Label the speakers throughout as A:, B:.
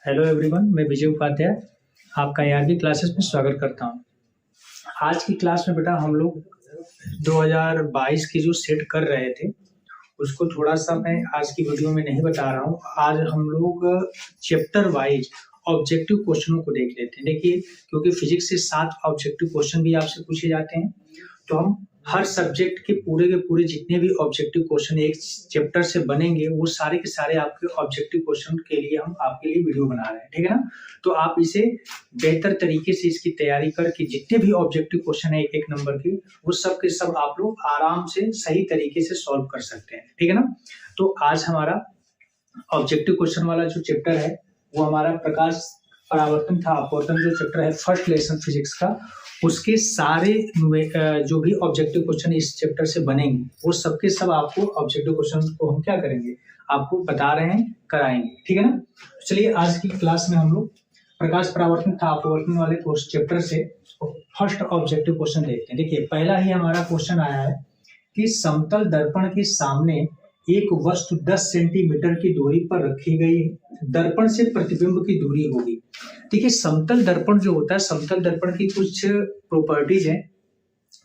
A: Hello everyone, मैं विजय उपाध्याय आपका RB classes में स्वागत करता हूं। आज की क्लास में बेटा हम लोग 2022 की जो सेट कर रहे थे उसको थोड़ा सा मैं आज की वीडियो में नहीं बता रहा हूं। आज हम लोग चैप्टर वाइज ऑब्जेक्टिव क्वेश्चनों को देख लेते हैं। देखिए, क्योंकि फिजिक्स से 7 ऑब्जेक्टिव क्वेश्चन भी आपसे पूछे जाते हैं, तो हम हर सब्जेक्ट के पूरे जितने भी ऑब्जेक्टिव क्वेश्चन एक चैप्टर से बनेंगे वो सारे के सारे आपके ऑब्जेक्टिव क्वेश्चन के लिए हम आपके लिए वीडियो बना रहे हैं, ठीक है ना। तो आप इसे बेहतर तरीके से इसकी तैयारी करके जितने भी ऑब्जेक्टिव क्वेश्चन है एक नंबर के, वो सब के सब आप लोग आराम से सही तरीके से सॉल्व कर सकते हैं, ठीक है ना। तो आज हमारा ऑब्जेक्टिव क्वेश्चन वाला जो चैप्टर है वो हमारा प्रकाश परावर्तन था अपवर्तन जो चैप्टर है फर्स्ट लेसन फिजिक्स का, उसके सारे जो भी ऑब्जेक्टिव क्वेश्चन इस चैप्टर से बनेंगे वो सबके सब आपको ऑब्जेक्टिव क्वेश्चन को हम क्या करेंगे, आपको बता रहे हैं, कराएंगे, ठीक है ना। चलिए आज की क्लास में हम लोग प्रकाश परावर्तन था अपवर्तन वाले चैप्टर से फर्स्ट ऑब्जेक्टिव क्वेश्चन देखते हैं। देखिए, पहला ही हमारा क्वेश्चन आया है कि समतल दर्पण के सामने एक वस्तु 10 सेंटीमीटर की दूरी पर रखी गई है। दर्पण से प्रतिबिंब की दूरी होगी। देखिए, समतल दर्पण जो होता है, समतल दर्पण की कुछ प्रॉपर्टीज है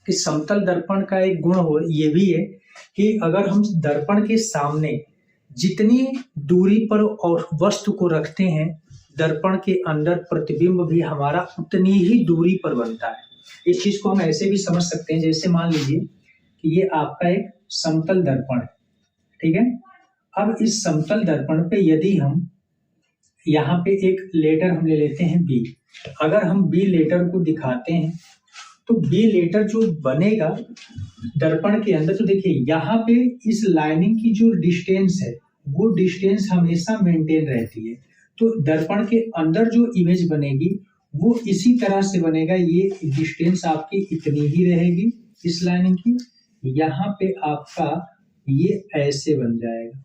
A: कि समतल दर्पण का एक गुण हो ये भी है कि अगर हम दर्पण के सामने जितनी दूरी पर और वस्तु को रखते हैं, दर्पण के अंदर प्रतिबिंब भी हमारा उतनी ही दूरी पर बनता है। इस चीज को हम ऐसे भी समझ सकते हैं, जैसे मान लीजिए कि ये आपका एक समतल दर्पण है, ठीक है। अब इस समतल दर्पण पे यदि हम यहाँ पे एक लेटर हम ले लेते हैं बी, अगर हम बी लेटर को दिखाते हैं तो बी लेटर जो बनेगा दर्पण के अंदर, तो देखिए यहाँ पे इस लाइनिंग की जो डिस्टेंस है वो डिस्टेंस हमेशा मेंटेन रहती है। तो दर्पण के अंदर जो इमेज बनेगी वो इसी तरह से बनेगा। ये डिस्टेंस आपकी इतनी ही रहेगी इस लाइनिंग की, यहाँ पे आपका ये ऐसे बन जाएगा।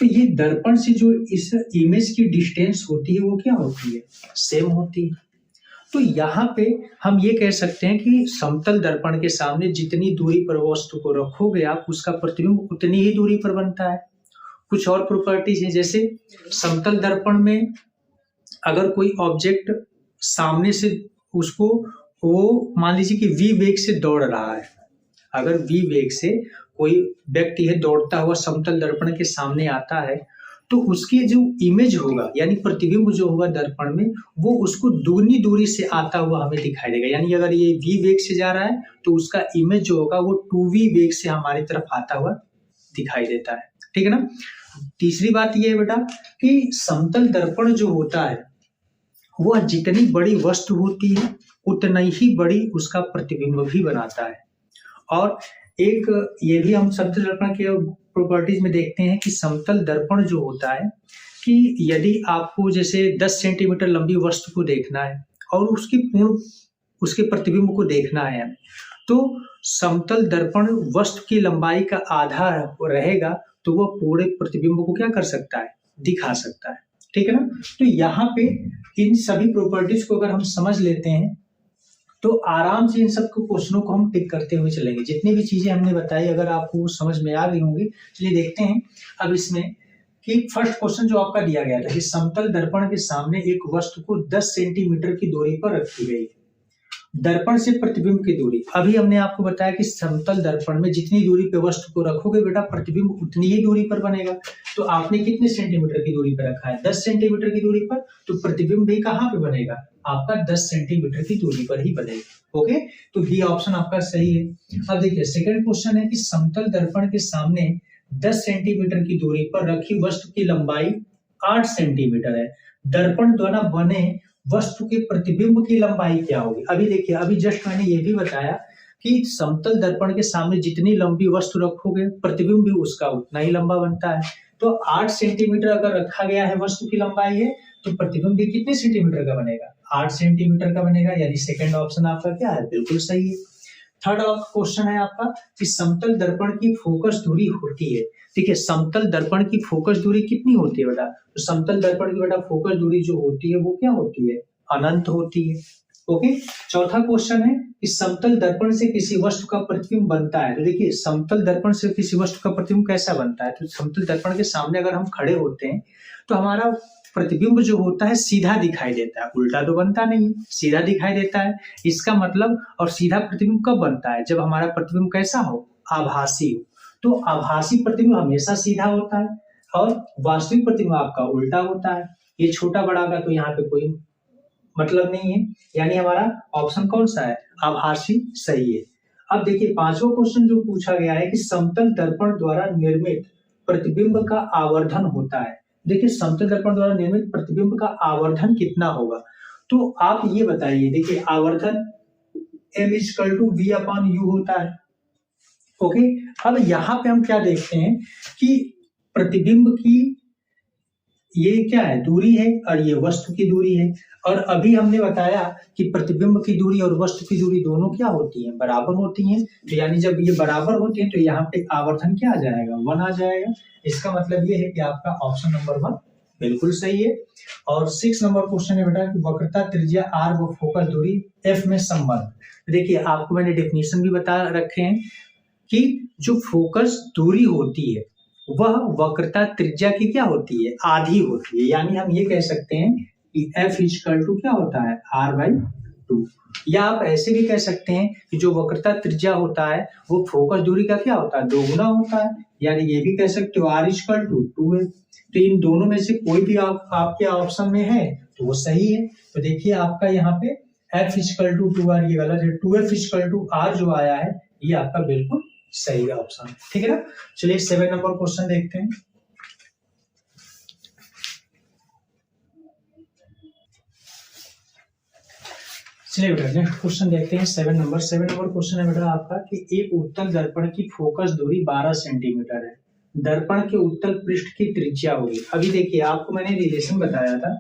A: तो ये दर्पण से जो इस इमेज की डिस्टेंस होती है वो क्या होती है, सेम होती है। तो यहाँ पे हम ये कह सकते हैं कि समतल दर्पण के सामने जितनी दूरी पर वस्तु को रखोगे आप, उसका प्रतिबिंब उतनी ही दूरी पर बनता है। कुछ और प्रॉपर्टीज है, जैसे समतल दर्पण में अगर कोई ऑब्जेक्ट सामने से उसको वो मान लीजिए कि v वेग से दौड़ रहा है, अगर v वेग से कोई व्यक्ति है दौड़ता हुआ समतल दर्पण के सामने आता है, तो उसकी जो इमेज होगा यानी प्रतिबिंब जो होगा दर्पण में, वो उसको दुगनी दूरी से आता हुआ हमें दिखाई देगा। यानी अगर ये v वेग से जा रहा है तो उसका इमेज जो होगा वो 2v वेग से हमारी तरफ आता हुआ दिखाई देता है, ठीक है ना। तीसरी बात ये है बेटा कि समतल दर्पण जो होता है वह जितनी बड़ी वस्तु होती है उतना ही बड़ी उसका प्रतिबिंब भी बनाता है। और एक ये भी हम समतल दर्पण के प्रॉपर्टीज में देखते हैं कि समतल दर्पण जो होता है कि यदि आपको जैसे 10 सेंटीमीटर लंबी वस्तु को देखना है और उसके प्रतिबिंब को देखना है, तो समतल दर्पण वस्तु की लंबाई का आधा रहेगा तो वह पूरे प्रतिबिंब को क्या कर सकता है, दिखा सकता है, ठीक है ना। तो यहाँ पे इन सभी प्रॉपर्टीज को अगर हम समझ लेते हैं तो आराम से इन सब क्वेश्चनों को हम टिक करते हुए चलेंगे। जितनी भी चीजें हमने बताई अगर आपको समझ में आ गई होंगी। चलिए देखते हैं अब इसमें कि फर्स्ट क्वेश्चन जो आपका दिया गया था कि समतल दर्पण के सामने एक वस्तु को 10 सेंटीमीटर की दूरी पर रखी गई, दर्पण से प्रतिबिंब की दूरी। अभी हमने आपको बताया कि समतल दर्पण में जितनी दूरी पे वस्तु को रखोगे बेटा प्रतिबिंब उतनी ही दूरी पर बनेगा। तो आपने कितने सेंटीमीटर की दूरी पर रखा है, 10 सेंटीमीटर की दूरी पर, तो प्रतिबिंब भी कहाँ पे बनेगा, आपका 10 सेंटीमीटर की दूरी पर ही बनेगा। ओके, तो बी ऑप्शन आपका सही है। अब देखिए सेकंड क्वेश्चन है कि समतल दर्पण के सामने 10 सेंटीमीटर की दूरी पर रखी वस्तु की लंबाई 8 सेंटीमीटर है, दर्पण द्वारा बने वस्तु के प्रतिबिंब की लंबाई क्या होगी। अभी देखिए, अभी जस्ट मैंने ये भी बताया कि समतल दर्पण के सामने जितनी लंबी वस्तु रखोगे प्रतिबिंब भी उसका उतना ही लंबा बनता है। तो 8 सेंटीमीटर अगर रखा गया है वस्तु की लंबाई है तो प्रतिबिंब भी कितने सेंटीमीटर का बनेगा, 8 सेंटीमीटर का बनेगा। यानी सेकंड ऑप्शन आपका क्या है, बिल्कुल सही है। थर्ड क्वेश्चन है आपका कि समतल दर्पण की फोकस दूरी होती है। देखिए, समतल दर्पण की फोकस दूरी कितनी होती है बेटा, तो समतल दर्पण की बेटा फोकस दूरी जो होती है वो क्या होती है, अनंत होती है। ओके, चौथा क्वेश्चन है कि समतल दर्पण से किसी वस्तु का प्रतिबिंब बनता है। तो देखिए, समतल दर्पण से किसी वस्तु का प्रतिबिंब कैसा बनता है, तो समतल दर्पण के सामने अगर हम खड़े होते हैं तो हमारा प्रतिबिंब जो होता है सीधा दिखाई देता है, उल्टा तो बनता नहीं है, सीधा दिखाई देता है। इसका मतलब, और सीधा प्रतिबिंब कब बनता है? जब हमारा प्रतिबिंब कैसा हो? आभासी हो। तो आभासी प्रतिबिंब हमेशा सीधा होता है और वास्तविक प्रतिबिंब आपका उल्टा होता है। ये छोटा बड़ा का तो यहाँ पे कोई मतलब नहीं है, यानी हमारा ऑप्शन कौन सा है? आभासी सही है। अब देखिए पांचवा क्वेश्चन जो पूछा गया है कि समतल दर्पण द्वारा निर्मित प्रतिबिंब का आवर्धन होता है। देखिए समतल दर्पण द्वारा निर्मित प्रतिबिंब का आवर्धन कितना होगा? तो आप ये बताइए। देखिए आवर्धन m/v/u होता है। ओके, अब यहाँ पे हम क्या देखते हैं कि प्रतिबिंब की ये क्या है? दूरी है, और ये वस्तु की दूरी है। और अभी हमने बताया कि प्रतिबिंब की दूरी और वस्तु की दूरी दोनों क्या होती है? बराबर होती हैं। तो यानी जब ये बराबर होती हैं तो यहाँ पे आवर्धन क्या आ जाएगा? 1 आ जाएगा। इसका मतलब ये है कि आपका ऑप्शन नंबर 1 बिल्कुल सही है। और 6 नंबर क्वेश्चन है बेटा कि वक्रता त्रिज्या r व फोकस दूरी f में संबंध। देखिए आपको मैंने डेफिनेशन भी बता रखे हैं कि जो फोकस दूरी होती है वह वक्रता त्रिज्या की क्या होती है? आधी होती है। यानी हम ये कह सकते हैं कि f = क्या होता है? r/2। या आप ऐसे भी कह सकते हैं कि जो वक्रता त्रिज्या होता है वो फोकस दूरी का क्या होता है? 2 गुना होता है। यानी ये भी कह सकते हो r = 2 है। तो इन दोनों में से कोई भी आपके ऑप्शन में है तो वो सही है। तो देखिए आपका यहाँ पे f = 2r ये गलत है। 2f = r जो आया है ये आपका बिल्कुल सही है ऑप्शन। ठीक है ना? चलिए 7 नंबर क्वेश्चन देखते हैं। चलिए बेटा नेक्स्ट क्वेश्चन देखते हैं। 7 नंबर क्वेश्चन है बेटा आपका कि एक उत्तल दर्पण की फोकस दूरी 12 सेंटीमीटर है। दर्पण के उत्तल पृष्ठ की त्रिज्या होगी। अभी देखिए आपको मैंने रिलेशन बताया था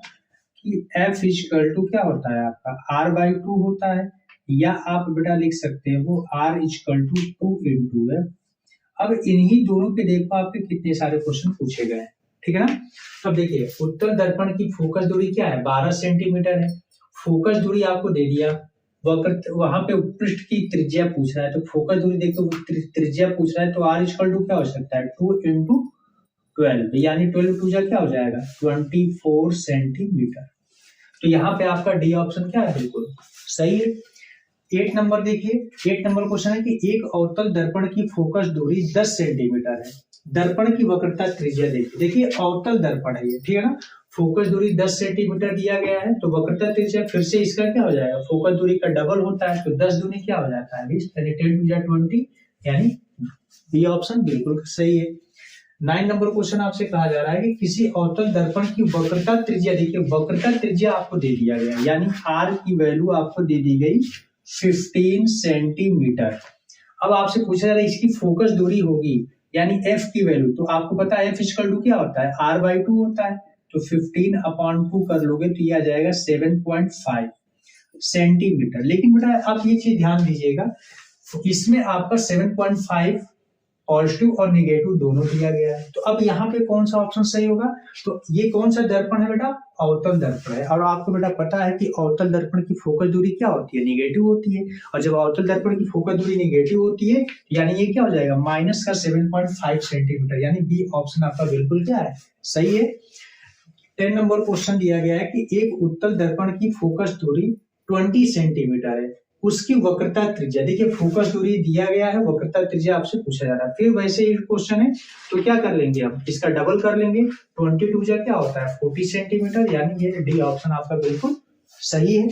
A: कि f = क्या होता है आपका? r/2 होता है। या आप बेटा लिख सकते हो r = 2 है। अब इन्हीं दोनों पे देखो आपके कितने सारे क्वेश्चन पूछे गए हैं। ठीक है ना? अब देखिए उत्तल दर्पण की फोकस दूरी क्या है? 12 सेंटीमीटर है। फोकस दूरी आपको दे दिया, वहां पे पृष्ठ की त्रिज्या पूछ रहा है तो फोकस दूरी देखो त्रिज्या पूछ रहा है तो r = क्या हो सकता है? 2 × 12 यानी 12 2 क्या हो जाएगा? 24 सेंटीमीटर। तो यहाँ पे आपका डी ऑप्शन क्या है? बिल्कुल सही है। 8 नंबर देखिए। 8 नंबर क्वेश्चन है कि एक अवतल दर्पण की फोकस दूरी 10 सेंटीमीटर है। दर्पण की वक्रता त्रिज्या देखिए अवतल दर्पण है ये। ठीक है ना? फोकस दूरी 10 सेंटीमीटर दिया गया है तो वक्रता त्रिज्या फिर से इसका क्या हो जाएगा? फोकस दूरी का डबल होता है तो 10 दूनी क्या हो जाता है? 20 यानी 10 × 20 यानी बी ऑप्शन बिल्कुल सही है। 9 नंबर क्वेश्चन आपसे कहा जा रहा है कि किसी अवतल दर्पण की वक्रता त्रिज्या, देखिए वक्रता त्रिज्या आपको दे दिया गया यानी r की वैल्यू आपको दे दी गई 15 सेंटीमीटर। अब आपसे पूछा जा रहा है इसकी फोकस दूरी होगी यानी f की वैल्यू, तो आपको पता है f = क्या होता है? r/2 होता है। तो 15/2 कर लोगे तो ये आ जाएगा 7.5 सेंटीमीटर। लेकिन बेटा आप ये चीज ध्यान दीजिएगा इसमें आपका 7.5 पॉजिटिव और नेगेटिव दोनों दिया गया है। तो अब यहाँ पे कौन सा ऑप्शन सही होगा? तो ये कौन सा दर्पण है बेटा? अवतल दर्पण है। और आपको बेटा पता है कि अवतल दर्पण की फोकस दूरी क्या होती है? नेगेटिव होती है। और जब अवतल दर्पण की फोकस दूरी नेगेटिव होती है यानी ये क्या हो जाएगा? माइनस का 7.5 सेंटीमीटर यानी बी ऑप्शन आपका बिल्कुल क्या है? सही है। 10 नंबर क्वेश्चन दिया गया है कि एक उत्तल दर्पण की फोकस दूरी 20 सेंटीमीटर है, उसकी वक्रता त्रिज्या। देखिए फोकस दूरी दिया गया है, वक्रता त्रिज्या आपसे पूछा जा रहा है। फिर वैसे ही क्वेश्चन है तो क्या कर लेंगे हम? इसका डबल कर लेंगे। 22 क्या होता है? 40 सेंटीमीटर यानी ये डी ऑप्शन आपका बिल्कुल सही है।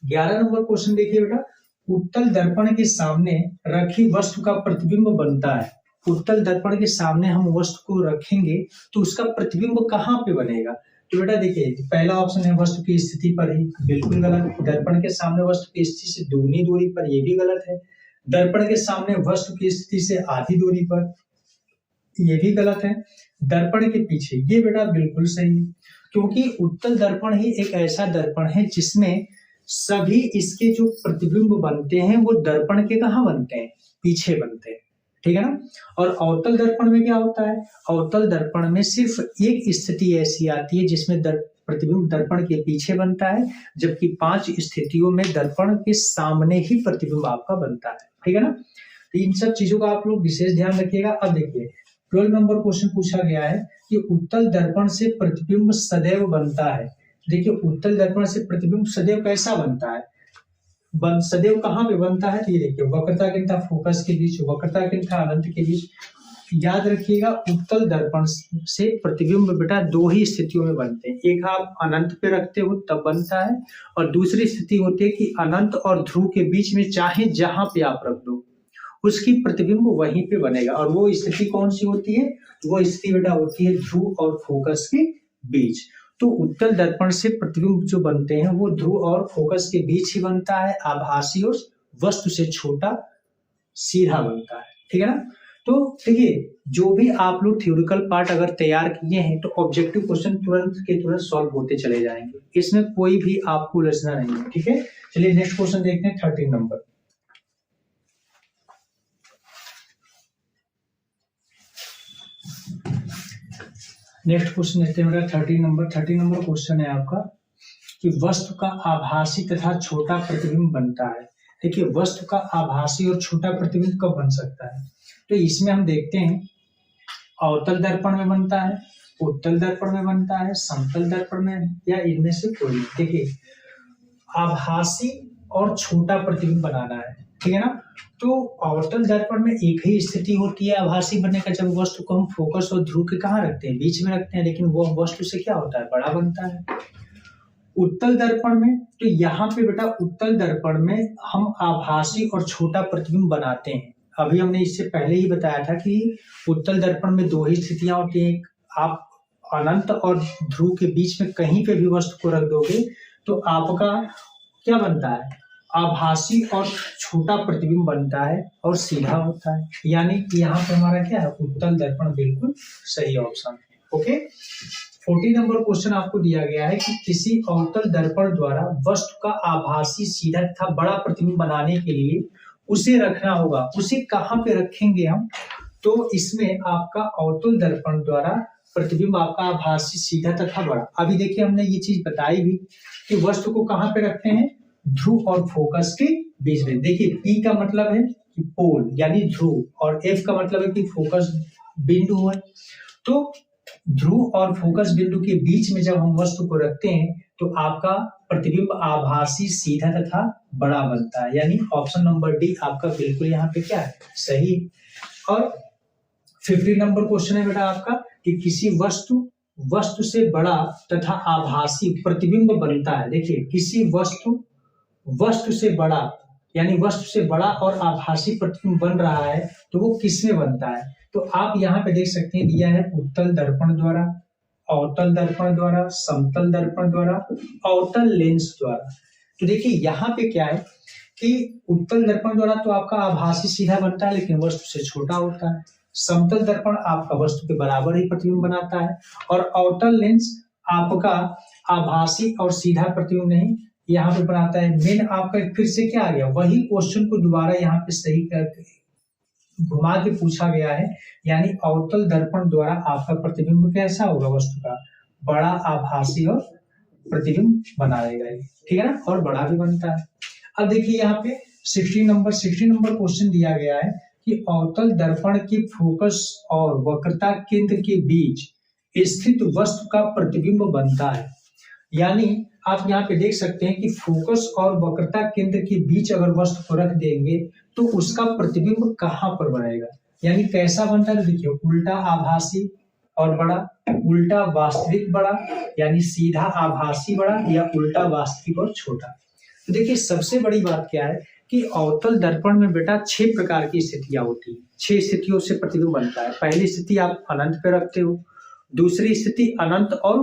A: 11 नंबर क्वेश्चन देखिए बेटा, उत्तल दर्पण के सामने रखी वस्तु का प्रतिबिंब बनता है। उत्तल दर्पण के सामने हम वस्तु को रखेंगे तो उसका प्रतिबिंब कहाँ पे बनेगा? तो बेटा देखिए पहला ऑप्शन है वस्तु की स्थिति पर ही, बिल्कुल गलत। दर्पण के सामने वस्तु की स्थिति से दुगनी दूरी पर, ये भी गलत है। दर्पण के सामने वस्तु की स्थिति से आधी दूरी पर, ये भी गलत है। दर्पण के पीछे, ये बेटा बिल्कुल सही है क्योंकि उत्तल दर्पण ही एक ऐसा दर्पण है जिसमें सभी इसके जो प्रतिबिंब बनते हैं वो दर्पण के कहाँ बनते हैं? पीछे बनते हैं। ठीक है ना? और अवतल दर्पण में क्या होता है? अवतल दर्पण में सिर्फ एक स्थिति ऐसी आती है जिसमें प्रतिबिंब दर्पण के पीछे बनता है, जबकि 5 स्थितियों में दर्पण के सामने ही प्रतिबिंब आपका बनता है। ठीक है ना? तो इन सब चीजों का आप लोग विशेष ध्यान रखिएगा। अब देखिए 12 नंबर क्वेश्चन पूछा गया है कि उत्तल दर्पण से प्रतिबिंब सदैव बनता है। देखिए उत्तल दर्पण से प्रतिबिंब सदैव कैसा बनता है, सदैव कहाँ पे बनता है, तो ये देखिए वक्रता केंद्र फोकस के बीच, वक्रता केंद्र अनंत के बीच। याद रखिएगा उत्तल दर्पण से प्रतिबिंब बेटा दो ही स्थितियों में बनते हैं, एक आप अनंत पे रखते हो तब बनता है, और दूसरी स्थिति होती है कि अनंत और ध्रुव के बीच में चाहे जहां पे आप रख दो उसकी प्रतिबिंब वहीं पे बनेगा। और वो स्थिति कौन सी होती है, वो स्थिति बेटा होती है ध्रुव और फोकस के बीच। तो उत्तल दर्पण से प्रतिबिंब जो बनते हैं वो ध्रुव और फोकस के बीच ही बनता है, आभासी और वस्तु से छोटा सीधा बनता है, ठीक है ना। तो देखिए जो भी आप लोग थ्योरिकल पार्ट अगर तैयार किए हैं तो ऑब्जेक्टिव क्वेश्चन तुरंत के तुरंत सॉल्व होते चले जाएंगे, इसमें कोई भी आपको उलझना नहीं है, ठीक है। चलिए नेक्स्ट क्वेश्चन देखते हैं 13 नंबर। नेक्स्ट क्वेश्चन देखते हैं मेरा 13 नंबर। 13 नंबर क्वेश्चन है आपका कि वस्तु का आभासी तथा छोटा प्रतिबिंब बनता है। देखिए वस्तु का आभासी और छोटा प्रतिबिंब कब बन सकता है, तो इसमें हम देखते हैं अवतल दर्पण में बनता है, उत्तल दर्पण में बनता है, समतल दर्पण में, या इनमें से कोई। देखिए आभासी और छोटा प्रतिबिंब बनाना है, ठीक है ना। तो अवतल दर्पण में एक ही स्थिति होती है आभासी बनने का, जब वस्तु को हम फोकस और ध्रुव के कहाँ रखते हैं, बीच में रखते हैं, लेकिन वो वस्तु से क्या होता है, बड़ा बनता है। उत्तल दर्पण में तो यहाँ पे बेटा उत्तल दर्पण में हम आभासी और छोटा प्रतिबिंब बनाते हैं। अभी हमने इससे पहले ही बताया था कि उत्तल दर्पण में दो ही स्थितियां होती हैं, आप अनंत और ध्रुव के बीच में कहीं पे भी वस्तु को रख दोगे तो आपका क्या बनता है, आभासी और छोटा प्रतिबिंब बनता है और सीधा होता है। यानी कि यहाँ पे हमारा क्या है, उत्तल दर्पण बिल्कुल सही ऑप्शन है। ओके 14 नंबर क्वेश्चन आपको दिया गया है कि किसी अवतल दर्पण द्वारा वस्तु का आभासी सीधा तथा बड़ा प्रतिबिंब बनाने के लिए उसे रखना होगा, उसे कहाँ पे रखेंगे हम, तो इसमें आपका अवतल दर्पण द्वारा प्रतिबिंब आपका आभासी सीधा तथा बड़ा। अभी देखिए हमने ये चीज बताई भी कि वस्तु को कहाँ पे रखते हैं, ध्रुव और फोकस के बीच में। देखिए P का मतलब है कि पोल यानी ध्रुव, और F का मतलब है कि फोकस बिंदु है। तो ध्रुव और फोकस बिंदु के बीच में जब हम वस्तु को रखते हैं तो आपका प्रतिबिंब आभासी सीधा तथा बड़ा बनता है, यानी ऑप्शन नंबर डी आपका बिल्कुल यहाँ पे क्या है, सही। और 15 नंबर क्वेश्चन है बेटा आपका कि किसी वस्तु से बड़ा तथा आभासी प्रतिबिंब बनता है। देखिए किसी वस्तु से बड़ा, यानी वस्तु से बड़ा और आभासी प्रतिबिंब बन रहा है तो वो किसमें बनता है, तो आप यहाँ पे देख सकते हैं दिया है उत्तल दर्पण द्वारा, अवतल दर्पण द्वारा, समतल दर्पण द्वारा, अवतल लेंस द्वारा। तो देखिए यहाँ पे क्या है कि उत्तल दर्पण द्वारा तो आपका आभासी सीधा बनता है लेकिन वस्तु से छोटा होता है, समतल दर्पण आपका वस्तु के बराबर ही प्रतिबिंब बनाता है, और अवतल लेंस आपका आभासी और सीधा प्रतिबिंब नहीं यहाँ पे बनाता है। मेन आपका फिर से क्या आ गया, वही क्वेश्चन को दोबारा यहाँ पे सही करके घुमा के पूछा गया है, यानी अवतल दर्पण द्वारा आपका प्रतिबिंब कैसा होगा, वस्तु का बड़ा आभासी और प्रतिबिंब बनाएगा, ठीक है ना, और बड़ा भी बनता है। अब देखिए यहाँ पे 16 नंबर क्वेश्चन दिया गया है कि अवतल दर्पण के फोकस और वक्रता केंद्र के बीच स्थित वस्तु का प्रतिबिंब बनता है। यानी आप यहाँ पे देख सकते हैं कि फोकस और वक्रता केंद्र के बीच अगर वस्तु को रख देंगे तो उसका प्रतिबिंब कहाँ पर बनेगा, यानी कैसा बनता है। देखिए उल्टा आभासी और बड़ा, उल्टा वास्तविक बड़ा यानी सीधा आभासी बड़ा, या उल्टा वास्तविक और छोटा। तो देखिए सबसे बड़ी बात क्या है कि अवतल दर्पण में बेटा 6 प्रकार की स्थितियां होती हैं, 6 स्थितियों से प्रतिबिंब बनता है। पहली स्थिति आप अनंत पे रखते हो, दूसरी स्थिति अनंत और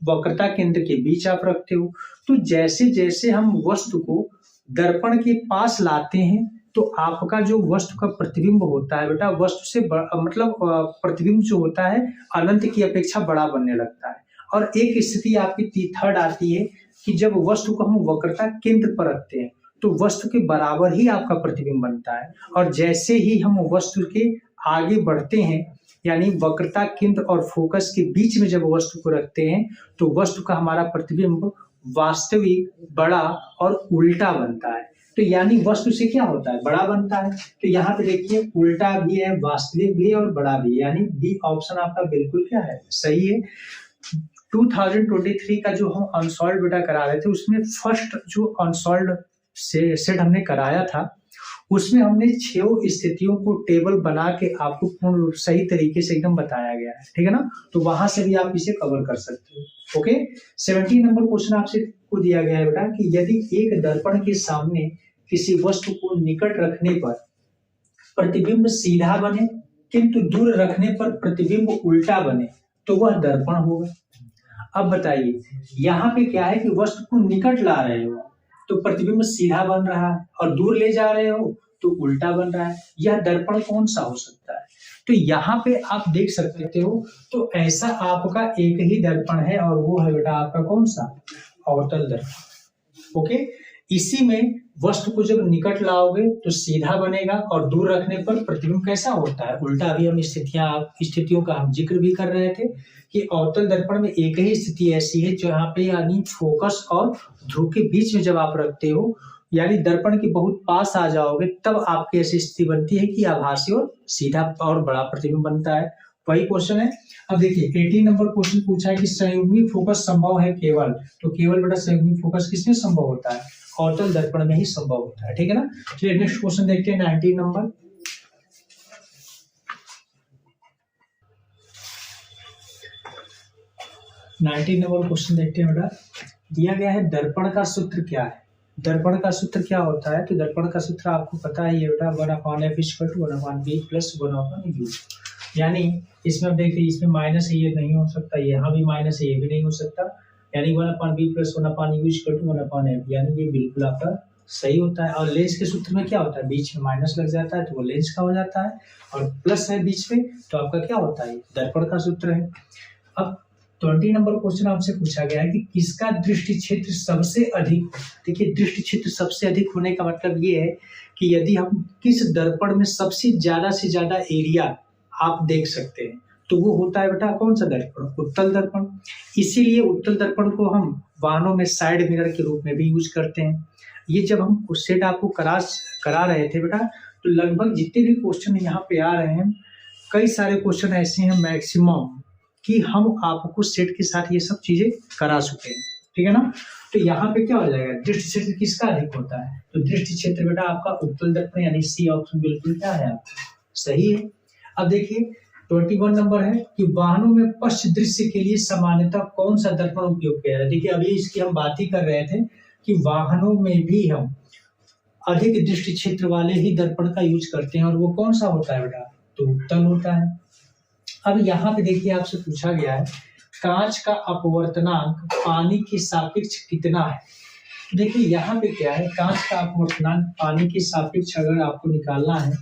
A: वक्रता केंद्र के बीच आप रखते हो। तो जैसे जैसे हम वस्तु को दर्पण के पास लाते हैं तो आपका जो वस्तु का प्रतिबिंब होता है बेटा वस्तु से मतलब प्रतिबिंब जो होता है अनंत की अपेक्षा बड़ा बनने लगता है। और एक स्थिति आपकी थर्ड आती है कि जब वस्तु को हम वक्रता केंद्र पर रखते हैं तो वस्तु के बराबर ही आपका प्रतिबिंब बनता है, और जैसे ही हम वस्तु के आगे बढ़ते हैं यानी वक्रता केंद्र और फोकस के बीच में जब वस्तु को रखते हैं तो वस्तु का हमारा प्रतिबिंब वास्तविक बड़ा और उल्टा बनता है। तो यानी वस्तु से क्या होता है, बड़ा बनता है। तो यहाँ पे देखिए उल्टा भी है, वास्तविक भी है और बड़ा भी है, यानी बी ऑप्शन आपका बिल्कुल क्या है, सही है। 2023 का जो हम अनसॉल्व बेटा करा रहे थे उसमें फर्स्ट जो अनसॉल्व से सेट हमने कराया था उसमें हमने 6 स्थितियों को टेबल बना के आपको पूर्ण रूप सही तरीके से एकदम बताया गया है, ठीक है ना। तो वहां से भी आप इसे कवर कर सकते हो। ओके, 17 नंबर क्वेश्चन आपसे को दिया गया है बेटा कि यदि एक दर्पण के सामने किसी वस्तु को निकट रखने पर प्रतिबिंब सीधा बने किंतु दूर रखने पर प्रतिबिंब उल्टा बने तो वह दर्पण होगा। अब बताइए यहाँ पे क्या है कि वस्तु को निकट ला रहे हो तो प्रतिबिंब सीधा बन रहा है और दूर ले जा रहे हो तो उल्टा बन रहा है, यह दर्पण कौन सा हो सकता है। तो यहाँ पे आप देख सकते हो, तो ऐसा आपका एक ही दर्पण है और वो है बेटा आपका कौन सा, अवतल दर्पण। ओके, इसी में वस्तु को जब निकट लाओगे तो सीधा बनेगा और दूर रखने पर प्रतिबिंब कैसा होता है, उल्टा। अभी हम स्थितियों का हम जिक्र भी कर रहे थे कि अवतल दर्पण में एक ही स्थिति ऐसी है जहाँ पे यानी फोकस और ध्रुव के बीच में जब आप रखते हो यानी दर्पण के बहुत पास आ जाओगे तब आपकी ऐसी स्थिति बनती है कि आभासी और सीधा और बड़ा प्रतिबिंब बनता है। वही क्वेश्चन है। अब देखिए 18 नंबर क्वेश्चन पूछा है कि संयुग्मी फोकस संभव है केवल, तो केवल बेटा संयुग्मी फोकस किसमें संभव होता है, अवतल दर्पण में ही संभव होता है, ठीक है ना। चलिए नेक्स्ट क्वेश्चन देखते हैं 19 नंबर। 19 नंबर क्वेश्चन देखते हैं बेटा, दिया गया है दर्पण का सूत्र क्या है। दर्पण का सूत्र क्या होता है, तो दर्पण का सूत्र आपको पता है ये बेटा 1/f = 1/b + 1/u। यानी इसमें अब देखिए इसमें माइनस है, ये नहीं हो सकता, यहाँ भी माइनस है, ये भी नहीं हो सकता, यानी 1/b + 1/u = 1/f, यानी ये बिल्कुल आपका सही होता है। और लेंस के सूत्र में क्या होता है, बीच में माइनस लग जाता है तो वो लेंस का हो जाता है, और प्लस है बीच में तो आपका क्या होता है, दर्पण का सूत्र है। अब 20 नंबर क्वेश्चन आपसे पूछा गया है कि किसका दृष्टि क्षेत्र सबसे अधिक। देखिए दृष्टि क्षेत्र सबसे अधिक होने का मतलब ये है कि यदि हम किस दर्पण में सबसे से ज्यादा एरिया आप देख सकते हैं तो वो होता है बेटा कौन सा दर्पण, उत्तल दर्पण। इसीलिए उत्तल दर्पण को हम वाहनों में साइड मिरर के रूप में भी यूज करते हैं। ये जब हम सेट आपको करा रहे थे बेटा तो लगभग जितने भी क्वेश्चन यहाँ पे आ रहे हैं कई सारे क्वेश्चन ऐसे हैं मैक्सिमम कि हम आपको सेट के साथ ये सब चीजें करा चुके हैं, ठीक है ना। तो यहाँ पे क्या हो जाएगा, दृष्टि क्षेत्र किसका अधिक होता है, तो दृष्टि क्षेत्र बेटा आपका उत्तल दर्पण यानी सी ऑप्शन बिल्कुल क्या है आपका सही है। अब देखिए 21 नंबर है कि वाहनों में पश्च दृश्य के लिए सामान्यतः कौन सा दर्पण उपयोग किया जाता है। देखिए अभी इसकी हम बात ही कर रहे थे कि वाहनों में भी हम अधिक दृष्टि क्षेत्र वाले ही दर्पण का यूज करते हैं और वो कौन सा होता है बेटा, तो उत्तल होता है। अब यहाँ पे देखिए आपसे पूछा गया है कांच का अपवर्तनांक पानी के सापेक्ष कितना है। देखिए यहाँ पे क्या है, कांच का अपवर्तनांक पानी के सापेक्ष अगर आपको निकालना है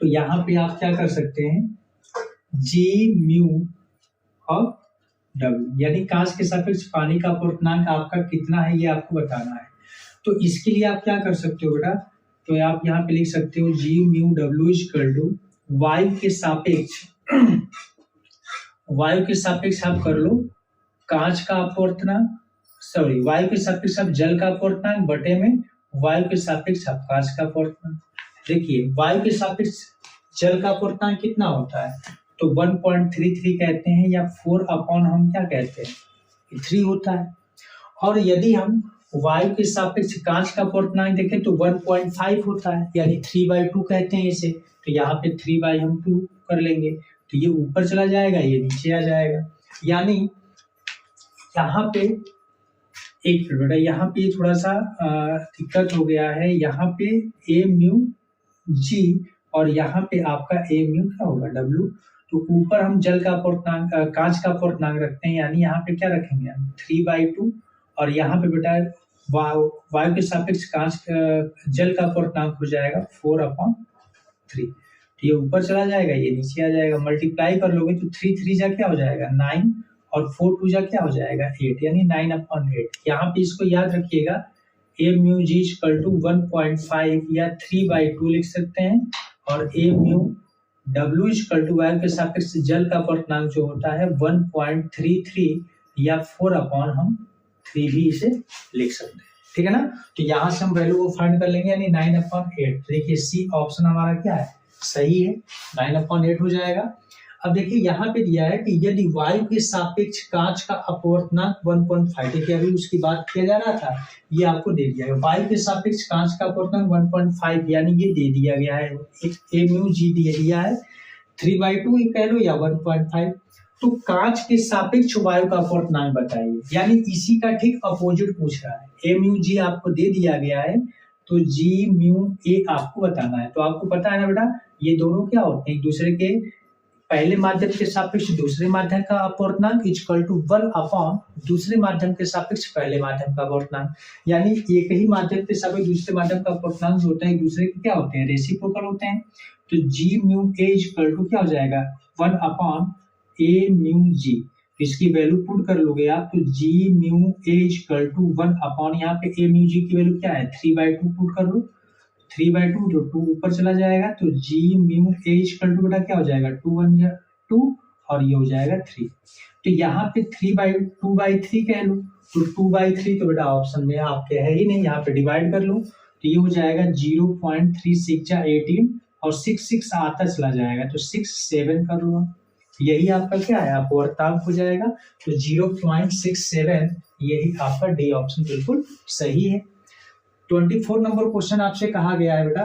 A: तो यहाँ पे आप क्या कर सकते हैं, G म्यू और W, यानी कांच के सापेक्ष पानी का अपवर्तनांक आपका कितना है ये आपको बताना है। तो इसके लिए आप क्या कर सकते हो बेटा, तो आप यहाँ पे लिख सकते हो G म्यू W = वायु के सापेक्ष वायु के सापेक्ष आप कर लो कांच का अपवर्तनांक, वायु के सापेक्ष आप जल का अपवर्तनांक बटे में वायु के सापेक्ष आप कांच का अपवर्तनांक। देखिए वायु के सापेक्ष जल का अपवर्तनांक कितना होता है, तो 1.33 कहते हैं या 4 अपॉन हम क्या कहते हैं 3 होता है। और यदि हम वायु के सापेक्ष कांच का अपवर्तनांक देखें तो 1.5 होता है, यानी 3/2 कहते हैं इसे। तो यहाँ पे 3/2 कर लेंगे तो ये ऊपर चला जाएगा, ये नीचे आ जाएगा। यानी यहाँ पे एक बेटा यहाँ पे थोड़ा सा दिक्कत हो गया है, यहाँ पे A म्यू G और यहाँ पे आपका A म्यू क्या होगा W। तो ऊपर हम जल का अपवर्तनांक कांच का अपवर्तनांक रखते हैं, यानी यहाँ पे क्या रखेंगे हम 3/2 और यहाँ पे बेटा वायु के सापेक्ष कांच जल का अपवर्तनांक हो जाएगा 4/3। तो ये ऊपर चला जाएगा, ये नीचे आ जाएगा, मल्टीप्लाई कर लोगे तो 3 जा क्या हो जाएगा 9 और 4 जा क्या हो जाएगा 8, यानी 9/8। यहाँ पे इसको याद रखिएगा A म्यू G = 1.5 या 3/2 लिख सकते हैं और A म्यू W = वायु के सापेक्ष जल का अपवर्तनांक जो होता है 1.33 या 4/3 भी इसे लिख सकते हैं। ठीक है ना। तो यहाँ से हम वैल्यू को फाइंड कर लेंगे, यानी 9/8। देखिए सी ऑप्शन हमारा क्या है, सही है, 9/8 हो जाएगा। अब देखिए यहाँ पे दिया है कि यदि वायु के सापेक्ष कांच का अपवर्तनांक 1.5, देखिए अभी उसकी बात किया जा रहा था, ये आपको दे दिया है वायु के सापेक्ष कांच का अपवर्तनांक 1.5, यानी ये दे दिया गया है, एक म्यू जी दे दिया है, 3/2 कह लो या 1.5। तो कांच के सापेक्ष वायु का अपवर्तनांक बताइए, यानी इसी का ठीक अपोजिट पूछ रहा है। म्यू जी आपको दे दिया गया है, तो जी म्यू ए आपको बताना है। तो आपको पता है ना बेटा, ये दोनों क्या होते हैं, एक दूसरे के पहले माध्यम के सापेक्ष दूसरे माध्यम का अपवर्तनांक इक्वल टू 1 अपॉन दूसरे माध्यम के सापेक्ष पहले माध्यम का अपवर्तनांक, यानी एक ही माध्यम के सापेक्ष दूसरे माध्यम का अपवर्तनांक जो होता है एक दूसरे के क्या होते हैं, रेसिप्रोकल होते हैं। तो जी म्यू ए इक्वल टू क्या हो जाएगा, 1 अपॉन ए म्यू जी। इसकी वैल्यू पुट कर लोगे आप, तो जी mu A equal to 1 upon यहाँ पे ए म्यू जी की वैल्यू क्या है, 3/2 पुट कर लो, 3/2 जो 2 ऊपर चला जाएगा, तो जी म्यू ए इक्वल टू बेटा क्या हो जाएगा, 2 1 2 और ये हो जाएगा 3। तो यहाँ पे 2/3 कह लो, तो 2/3 तो बेटा ऑप्शन में आपके है ही नहीं, यहाँ पे डिवाइड कर लो, तो ये हो जाएगा 0.36 या 18 और 6 आता चला जाएगा, तो 6 7 कर लो, यही आपका क्या है, अपवर्तनांक हो जाएगा। तो 0.67 यही आपका डी ऑप्शन बिल्कुल सही है। 24 नंबर क्वेश्चन आपसे कहा गया है बेटा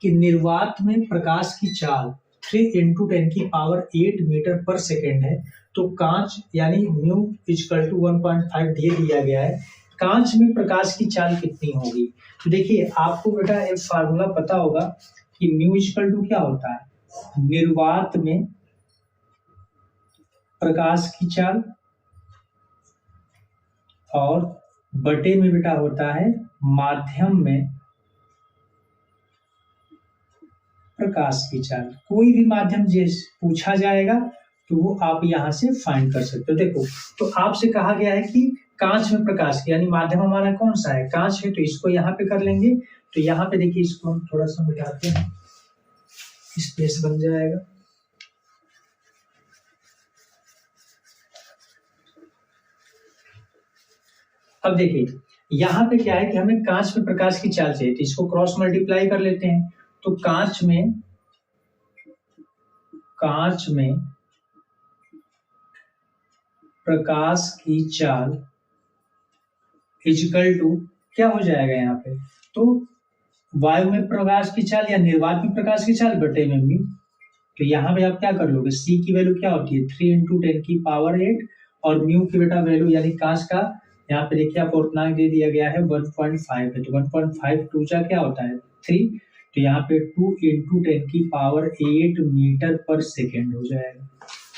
A: कि निर्वात में प्रकाश की चाल 3 × 10⁸ मीटर पर सेकेंड है, तो कांच यानी म्यू इक्वल टू 1.5 दे दिया गया है, कांच में प्रकाश की चाल कितनी होगी। तो देखिए आपको बेटा एक फार्मूला पता होगा कि म्यू इक्वल टू क्या होता है, निर्वात में प्रकाश की चाल और बटे में बेटा होता है माध्यम में प्रकाश की चाल। कोई भी माध्यम जैसे पूछा जाएगा तो वो आप यहाँ से फाइंड कर सकते हो। देखो तो आपसे कहा गया है कि कांच में प्रकाश की, यानी माध्यम हमारा कौन सा है, कांच है, तो इसको यहाँ पे कर लेंगे। तो यहाँ पे देखिए इसको हम थोड़ा सा मिटाते हैं, स्पेस बन जाएगा। अब देखिए यहाँ पे क्या है कि हमें कांच में प्रकाश की चाल चाहिए, तो इसको क्रॉस मल्टीप्लाई कर लेते हैं। तो कांच में प्रकाश की चाल इक्वल टू क्या हो जाएगा यहाँ पे, तो वायु में प्रकाश की चाल या निर्वात में प्रकाश की चाल बटे में म्यू। तो यहाँ पे आप क्या कर लोगे, सी की वैल्यू क्या होती है 3 × 10⁸ और म्यू की बेटा वैल्यू यानी कांच का यहाँ पे देखिए अपवर्तनांक दे दिया गया है 1.5 है, तो 1.5 2 जा क्या होता है 3, तो यहाँ पे 2 × 10⁸ मीटर पर सेकेंड हो जाएगा।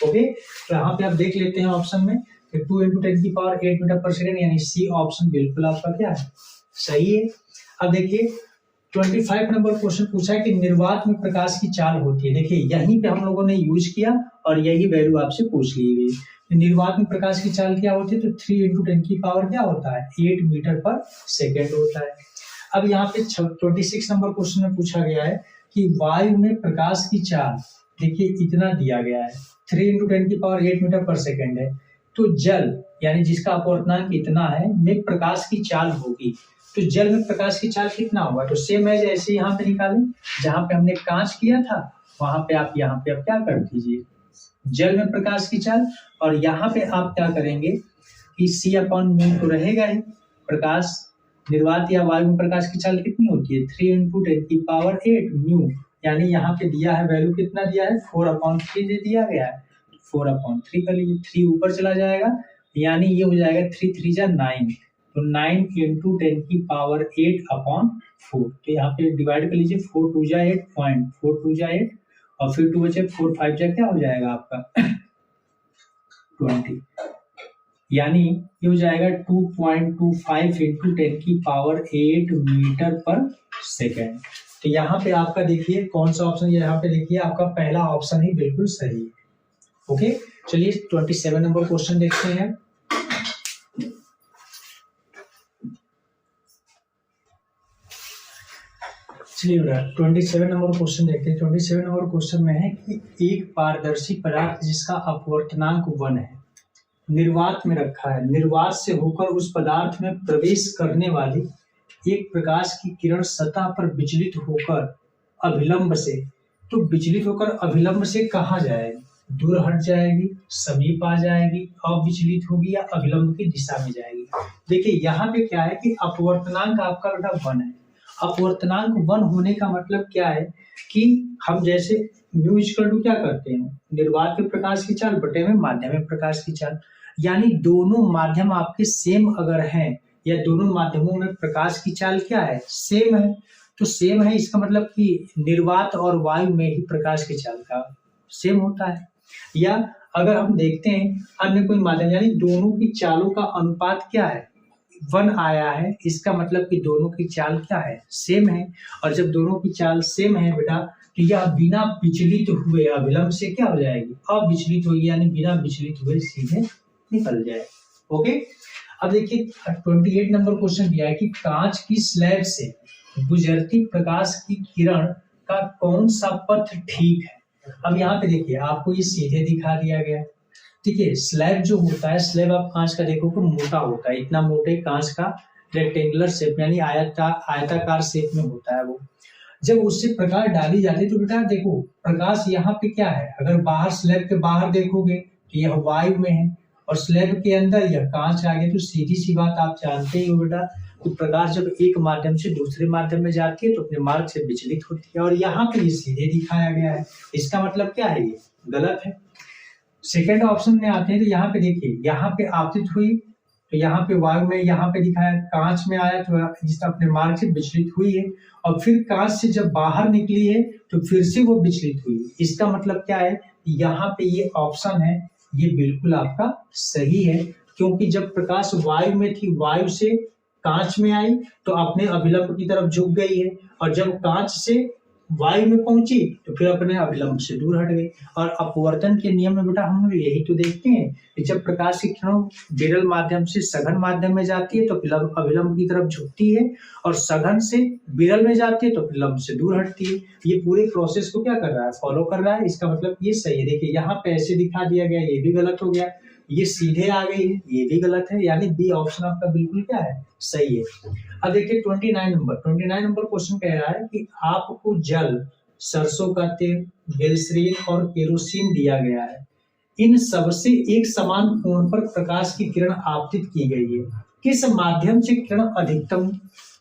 A: ओके, तो यहाँ पे आप देख लेते हैं ऑप्शन में 2 × 10⁸ मीटर पर सेकेंड, यानी सी ऑप्शन बिल्कुल आपका क्या है, सही है। अब देखिए 25 नंबर क्वेश्चन पूछा है कि निर्वात में प्रकाश की चाल होती है। देखिए यहीं पे हम लोगों ने यूज किया और यही वैल्यू आपसे पूछ ली गई। निर्वात में प्रकाश की चाल क्या होती है, तो 3 × 10⁸ क्या होता है 8 मीटर पर सेकेंड होता है। अब यहाँ पे 26 नंबर क्वेश्चन में पूछा गया है कि वायु में प्रकाश की चाल, देखिए इतना दिया गया है 3 × 10⁸ मीटर पर सेकेंड है, तो जल यानी जिसका अपवर्तनांक इतना है में प्रकाश की चाल होगी, तो जल में प्रकाश की चाल कितना होगा, तो सेम है जैसे यहाँ पे निकालें, जहां पे हमने कांच किया था वहां पे आप यहाँ पे अब क्या कर दीजिए जल में प्रकाश की चाल, और यहाँ पे आप क्या करेंगे कि C/म्यू तो रहेगा ही, प्रकाश निर्वात या वायु में प्रकाश की चाल कितनी होती है 3 × 10⁸ म्यू, यानी यहाँ पे दिया है वैल्यू कितना दिया है 4/3 दे दिया गया है, 4/3 कर लीजिए, 3 ऊपर चला जाएगा, यानी ये हो जाएगा 3 3 जा 9, तो 9 × 10⁸/4, तो यहाँ पे डिवाइड कर लीजिए, 4 2 जा 8 पॉइंट, 4 2 जा 8 और फिर 2 बचे 4 5 जा क्या हो जाएगा आपका 20, यानी ये हो जाएगा 2.25 × 10⁸ मीटर पर सेकेंड। तो यहाँ पे आपका देखिए कौन सा ऑप्शन, यहाँ पे देखिए आपका पहला ऑप्शन ही बिल्कुल सही है। ओके, चलिए 27 नंबर क्वेश्चन देखते हैं। चलिए 27 नंबर क्वेश्चन देखते हैं। 27 नंबर क्वेश्चन में है कि एक पारदर्शी पदार्थ जिसका अपवर्तनांक 1 है, निर्वात में रखा है, निर्वात से होकर उस पदार्थ में प्रवेश करने वाली एक प्रकाश की किरण सतह पर विचलित होकर अभिलंब से, तो विचलित होकर अभिलंब से कहाँ जाएगी? दूर हट जाएगी, समीप आ जाएगी, अविचलित होगी या अभिलंब की दिशा में जाएगी। देखिए यहाँ पे क्या है कि अपवर्तनांक आपका बेटा 1 है। अपवर्तनांक 1 होने का मतलब क्या है कि हम जैसे म्यू इक्वल टू क्या करते हैं, निर्वात में प्रकाश की चाल बटे में माध्यम में प्रकाश की चाल, यानी दोनों माध्यम आपके सेम अगर हैं या दोनों माध्यमों में प्रकाश की चाल क्या है, सेम है, तो सेम है इसका मतलब कि निर्वात और वायु में ही प्रकाश की चाल का सेम होता है। या अगर हम देखते हैं अन्य कोई माध्यम, यानी दोनों की चालों का अनुपात क्या है, 1 आया है, इसका मतलब कि दोनों की चाल क्या है, सेम है। और जब दोनों की चाल सेम है बेटा, तो यह बिना विचलित हुए अभिलंब से क्या हो जाएगी, अविचलित होगी, यानी बिना विचलित हुए सीधे निकल जाए। ओके, अब देखिए 28 नंबर क्वेश्चन दिया है कि कांच की स्लैब से गुजरती प्रकाश की किरण का कौन सा पथ ठीक है। अब यहाँ पे देखिए आपको ये सीधे दिखा दिया गया, ठीक है। स्लैब जो होता है, स्लैब आप कांच का देखोगे मोटा होता है, इतना मोटे कांच का रेक्टेंगुलर शेप यानी आयताकार शेप में होता है वो। जब उससे प्रकाश डाली जाती है तो बेटा देखो प्रकाश यहाँ पे क्या है, अगर बाहर स्लैब के बाहर देखोगे तो यह वायु में है और स्लैब के अंदर यह कांच आ गया, तो सीधी सी बात आप जानते ही हो बेटा कि प्रकाश जब एक माध्यम से दूसरे माध्यम में जाती है तो अपने मार्ग से विचलित होती है, और यहाँ पे ये सीधे दिखाया गया है, इसका मतलब क्या है, ये गलत है। सेकेंड ऑप्शन में आते हैं तो यहाँ पे देखिए, यहाँ पे आपतित हुई तो यहाँ पे वायु में, यहाँ पे दिखाया कांच में आया तो जिसका अपने मार्ग से विचलित हुई है, और फिर कांच से जब बाहर निकली है तो फिर से वो विचलित हुई। इसका मतलब क्या है, यहाँ पे ये ऑप्शन है ये बिल्कुल आपका सही है, क्योंकि जब प्रकाश वायु में थी, वायु से कांच में आई तो अपने अभिलंब की तरफ झुक गई है, और जब कांच से वायु में पहुंची तो फिर अपने अभिलंब से दूर हट गई। और अपवर्तन के नियम में बेटा हम यही तो देखते हैं कि जब प्रकाश की किरण विरल माध्यम से सघन माध्यम में जाती है तो अभिलंब की तरफ झुकती है, और सघन से विरल में जाती है तो अभिलंब से दूर हटती है। ये पूरे प्रोसेस को क्या कर रहा है, फॉलो कर रहा है, इसका मतलब ये सही है। देखिए यहाँ पे ऐसे दिखा दिया गया, ये भी गलत हो गया, ये सीधे आ गई है, ये भी गलत है, यानी बी ऑप्शन आपका बिल्कुल क्या है, सही है। अब देखिए 29 नंबर क्वेश्चन कह रहा है कि आपको जल, सरसों का तेल, ग्लिसरीन और केरोसिन दिया गया है, इन सबसे एक समान कोण पर प्रकाश की किरण आपतित की गई है, किस माध्यम से किरण अधिकतम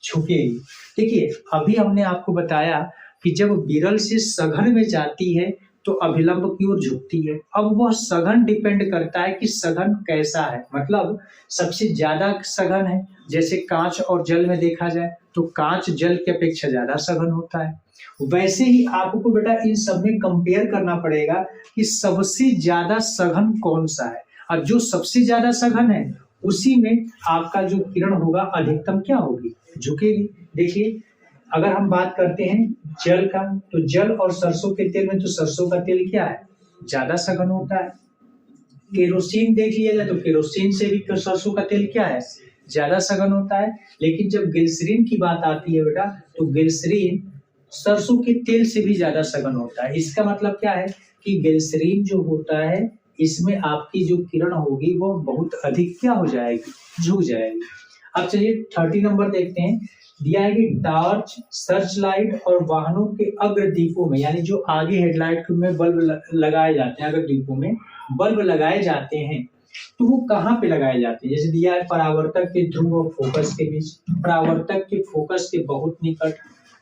A: झुकेगी। देखिए अभी हमने आपको बताया कि जब विरल से सघन में जाती है तो अभिलंब की ओर झुकती है। अब वह सघन डिपेंड करता है कि सघन कैसा है, मतलब सबसे ज्यादा सघन है, जैसे कांच और जल में देखा जाए तो कांच जल की अपेक्षा ज्यादा सघन होता है। वैसे ही आपको बेटा इन सब में कंपेयर करना पड़ेगा कि सबसे ज्यादा सघन कौन सा है, और जो सबसे ज्यादा सघन है उसी में आपका जो किरण होगा अधिकतम क्या होगी, झुकेगी। देखिए अगर हम बात करते हैं जल का, तो जल और सरसों के तेल में तो सरसों का तेल क्या है, ज्यादा सघन होता है। केरोसिन देख लिया जाए तो केरोसिन से भी सरसों का तेल क्या है, ज्यादा सघन होता है। लेकिन जब ग्लिसरीन की बात आती है बेटा तो ग्लिसरीन सरसों के तेल से भी ज्यादा सघन होता है। इसका मतलब क्या है कि ग्लिसरीन जो होता है इसमें आपकी जो किरण होगी वो बहुत अधिक क्या हो जाएगी, झुक जाएगी। अब चलिए 30 नंबर देखते हैं, दिया है कि टॉर्च, सर्च लाइट और वाहनों के अग्र दीपों में, यानी जो आगे हेडलाइट में बल्ब लगाए जाते हैं, अग्र दीपों में बल्ब लगाए जाते हैं तो वो कहाँ पे लगाए जाते हैं। जैसे दिया है परावर्तक के ध्रुव और फोकस के बीच, परावर्तक के फोकस के बहुत निकट,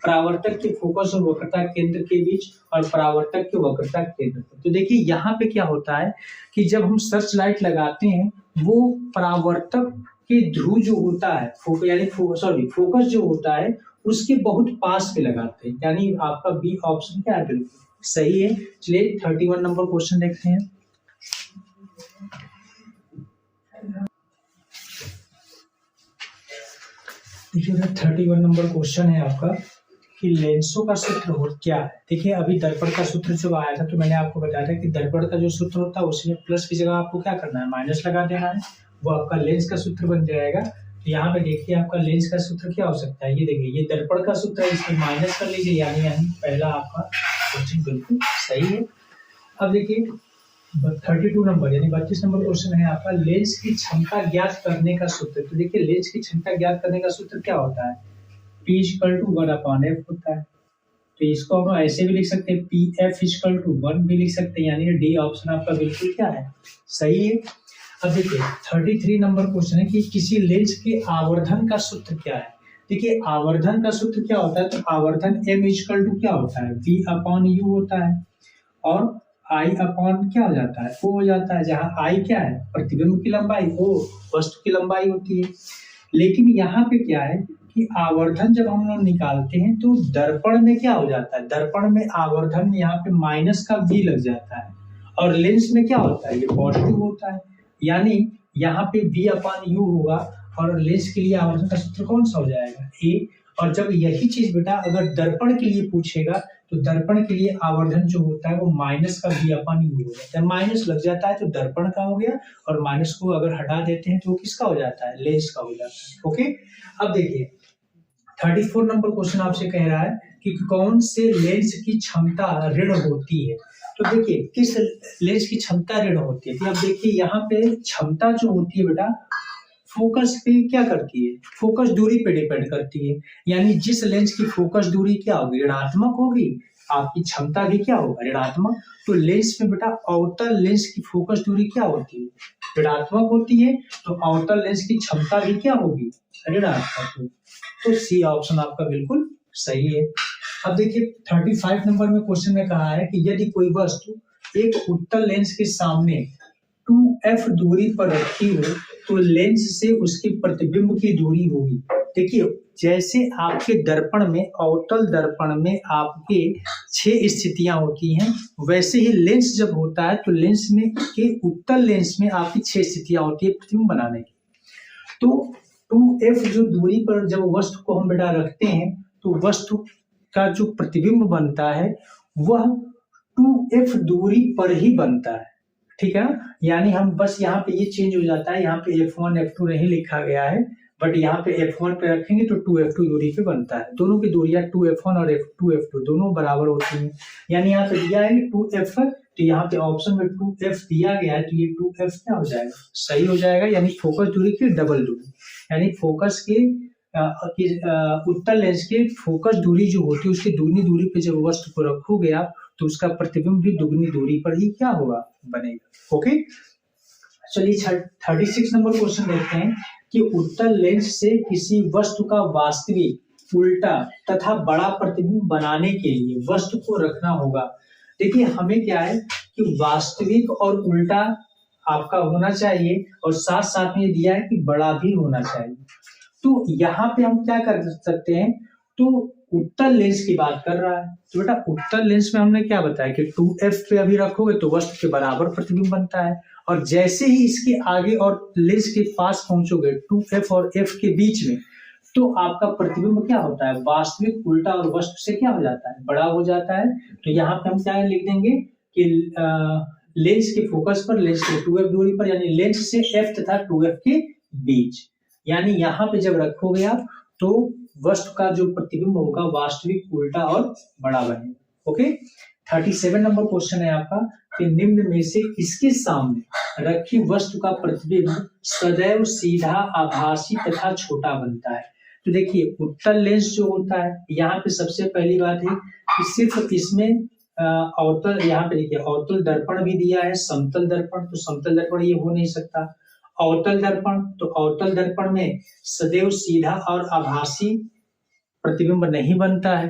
A: परावर्तक के फोकस और वक्रता केंद्र के बीच, और परावर्तक के वक्रता केंद्र। तो देखिए यहाँ पे क्या होता है कि जब हम सर्च लाइट लगाते हैं वो परावर्तक के ध्रुव जो होता है, फोकस जो होता है उसके बहुत पास पे लगाते हैं, यानी आपका बी ऑप्शन क्या है, बिल्कुल सही है। चलिए 31 नंबर क्वेश्चन देखते हैं। देखिए 31 नंबर क्वेश्चन है आपका कि लेंसों का सूत्र हो क्या है। देखिए अभी दर्पण का सूत्र जब आया था तो मैंने आपको बताया था कि दर्पण का जो सूत्र होता है उसमें प्लस की जगह आपको क्या करना है, माइनस लगा देना है, वो आपका लेंस का सूत्र बन जाएगा। तो यहाँ पे देखिए आपका लेंस का सूत्र क्या हो सकता है, ये देखिए ये दर्पण का सूत्र है, इसमें माइनस कर लीजिए, यानी पहला आपका क्वेश्चन बिल्कुल सही है। अब देखिए 32 नंबर यानी 32 नंबर क्वेश्चन है आपका, लेंस की क्षमता ज्ञात करने का सूत्र। तो देखिए लेंस की क्षमता ज्ञात करने का सूत्र क्या होता है, P = 1/f होता है। तो इसको हम ऐसे भी लिख सकते हैं, PF = 1 भी लिख सकते हैं, यानी डी ऑप्शन आपका बिल्कुल क्या है, सही है। अब देखिए 33 नंबर क्वेश्चन है कि किसी लेंस के आवर्धन का सूत्र क्या है। देखिए आवर्धन का सूत्र क्या होता है, तो आवर्धन M = क्या होता है, V/U होता है, और I अपॉन क्या हो जाता है, O हो जाता है, जहाँ I क्या है, प्रतिबिंब की लंबाई, O वस्तु की लंबाई होती है। लेकिन यहाँ पे क्या है कि आवर्धन जब हम लोग निकालते हैं तो दर्पण में क्या हो जाता है, दर्पण में आवर्धन यहाँ पे माइनस का V लग जाता है, और लेंस में क्या होता है, ये पॉजिटिव होता है, यानी यहाँ पे V/U होगा, और लेंस के लिए आवर्धन का सूत्र कौन सा हो जाएगा, A। और जब यही चीज बेटा अगर दर्पण के लिए पूछेगा तो दर्पण के लिए आवर्धन जो होता है वो माइनस का V/U हो जाता है, माइनस लग जाता है तो दर्पण का हो गया, और माइनस को अगर हटा देते हैं तो वो किसका हो जाता है, लेंस का हो जाता है। ओके, अब देखिए 34 नंबर क्वेश्चन आपसे कह रहा है कि कौन से लेंस की क्षमता ऋण होती है। तो देखिए किस लेंस की क्षमता ऋण होती है, तो अब देखिए यहाँ पे क्षमता जो होती है बेटा फोकस पे क्या करती है, फोकस दूरी पे डिपेंड करती है, यानी जिस लेंस की फोकस दूरी क्या होगी, ऋणात्मक होगी, आपकी क्षमता भी क्या होगा, ऋणात्मक। तो लेंस में बेटा अवतल लेंस की फोकस दूरी क्या होती है, ऋणात्मक होती है, तो अवतल लेंस की क्षमता भी क्या होगी, ऋणात्मक होगी। तो सी ऑप्शन आपका बिल्कुल सही है। अब देखिए 35 नंबर में क्वेश्चन में कहा है कि यदि कोई वस्तु एक उत्तल लेंस के सामने 2f दूरी पर रखी हो तो लेंस से उसके प्रतिबिंब की दूरी होगी। देखिए जैसे आपके दर्पण में, अवतल दर्पण में आपके 6 स्थितियां होती हैं, वैसे ही लेंस जब होता है तो लेंस में के उत्तल लेंस में आपकी 6 स्थितियां होती है प्रतिबिंब बनाने की। तो 2f जो दूरी पर जब वस्तु को हम बेटा रखते हैं तो वस्तु का जो प्रतिबिंब बनता है वह 2f दूरी पर ही बनता है, ठीक है ना। यानी हम बस यहाँ पे ये चेंज हो जाता है, यहाँ पे f1 f2 नहीं लिखा गया है, बट यहाँ पे f1 पे रखेंगे तो 2f2 दूरी पे बनता है। दोनों की दूरियां 2f1 और 2f2 दोनों बराबर होती हैं, यानी यहाँ पे दिया है 2f, तो यहाँ पे ऑप्शन में 2f दिया गया है, तो ये 2f क्या हो जाएगा, सही हो जाएगा, यानी फोकस दूरी की डबल दूरी, यानी फोकस के उत्तल लेंस के फोकस दूरी जो होती है उसकी दुगनी दूरी पे जब वस्तु को रखोगे आप तो उसका प्रतिबिंब भी दुगनी दूरी पर ही क्या होगा, बनेगा। ओके, चलिए 36 नंबर क्वेश्चन देखते हैं कि उत्तल लेंस से किसी वस्तु का वास्तविक, उल्टा तथा बड़ा प्रतिबिंब बनाने के लिए वस्तु को रखना होगा। देखिए हमें क्या है कि वास्तविक और उल्टा आपका होना चाहिए, और साथ साथ में दिया है कि बड़ा भी होना चाहिए। तो यहाँ पे हम क्या कर सकते हैं, तो उत्तल लेंस की बात कर रहा है, तो बेटा उत्तल लेंस में हमने क्या बताया कि 2f पे अभी रखोगे तो वस्तु के बराबर प्रतिबिंब बनता है, और जैसे ही इसके आगे और लेंस के पास पहुंचोगे 2f और f के बीच में, तो आपका प्रतिबिंब क्या होता है, वास्तविक, उल्टा और वस्तु से क्या हो जाता है, बड़ा हो जाता है। तो यहाँ पे हम क्या लिख देंगे कि लेंस के फोकस पर, लेंस के 2f दूरी पर, यानी लेंस से f तथा 2f के बीच, यानी यहाँ पे जब रखोगे आप तो वस्तु का जो प्रतिबिंब होगा वास्तविक, उल्टा और बड़ा बनेगा। ओके, 37 नंबर क्वेश्चन है आपका कि निम्न में से किसके सामने रखी वस्तु का प्रतिबिंब सदैव सीधा, आभासी तथा छोटा बनता है। तो देखिए उत्तल लेंस जो होता है, यहाँ पे सबसे पहली बात है कि सिर्फ इसमें अवतल, यहाँ पे देखिए अवतल दर्पण भी दिया है, समतल दर्पण, तो समतल दर्पण ये हो नहीं सकता। अवतल दर्पण, तो अवतल दर्पण में सदैव सीधा और आभासी प्रतिबिंब नहीं बनता है।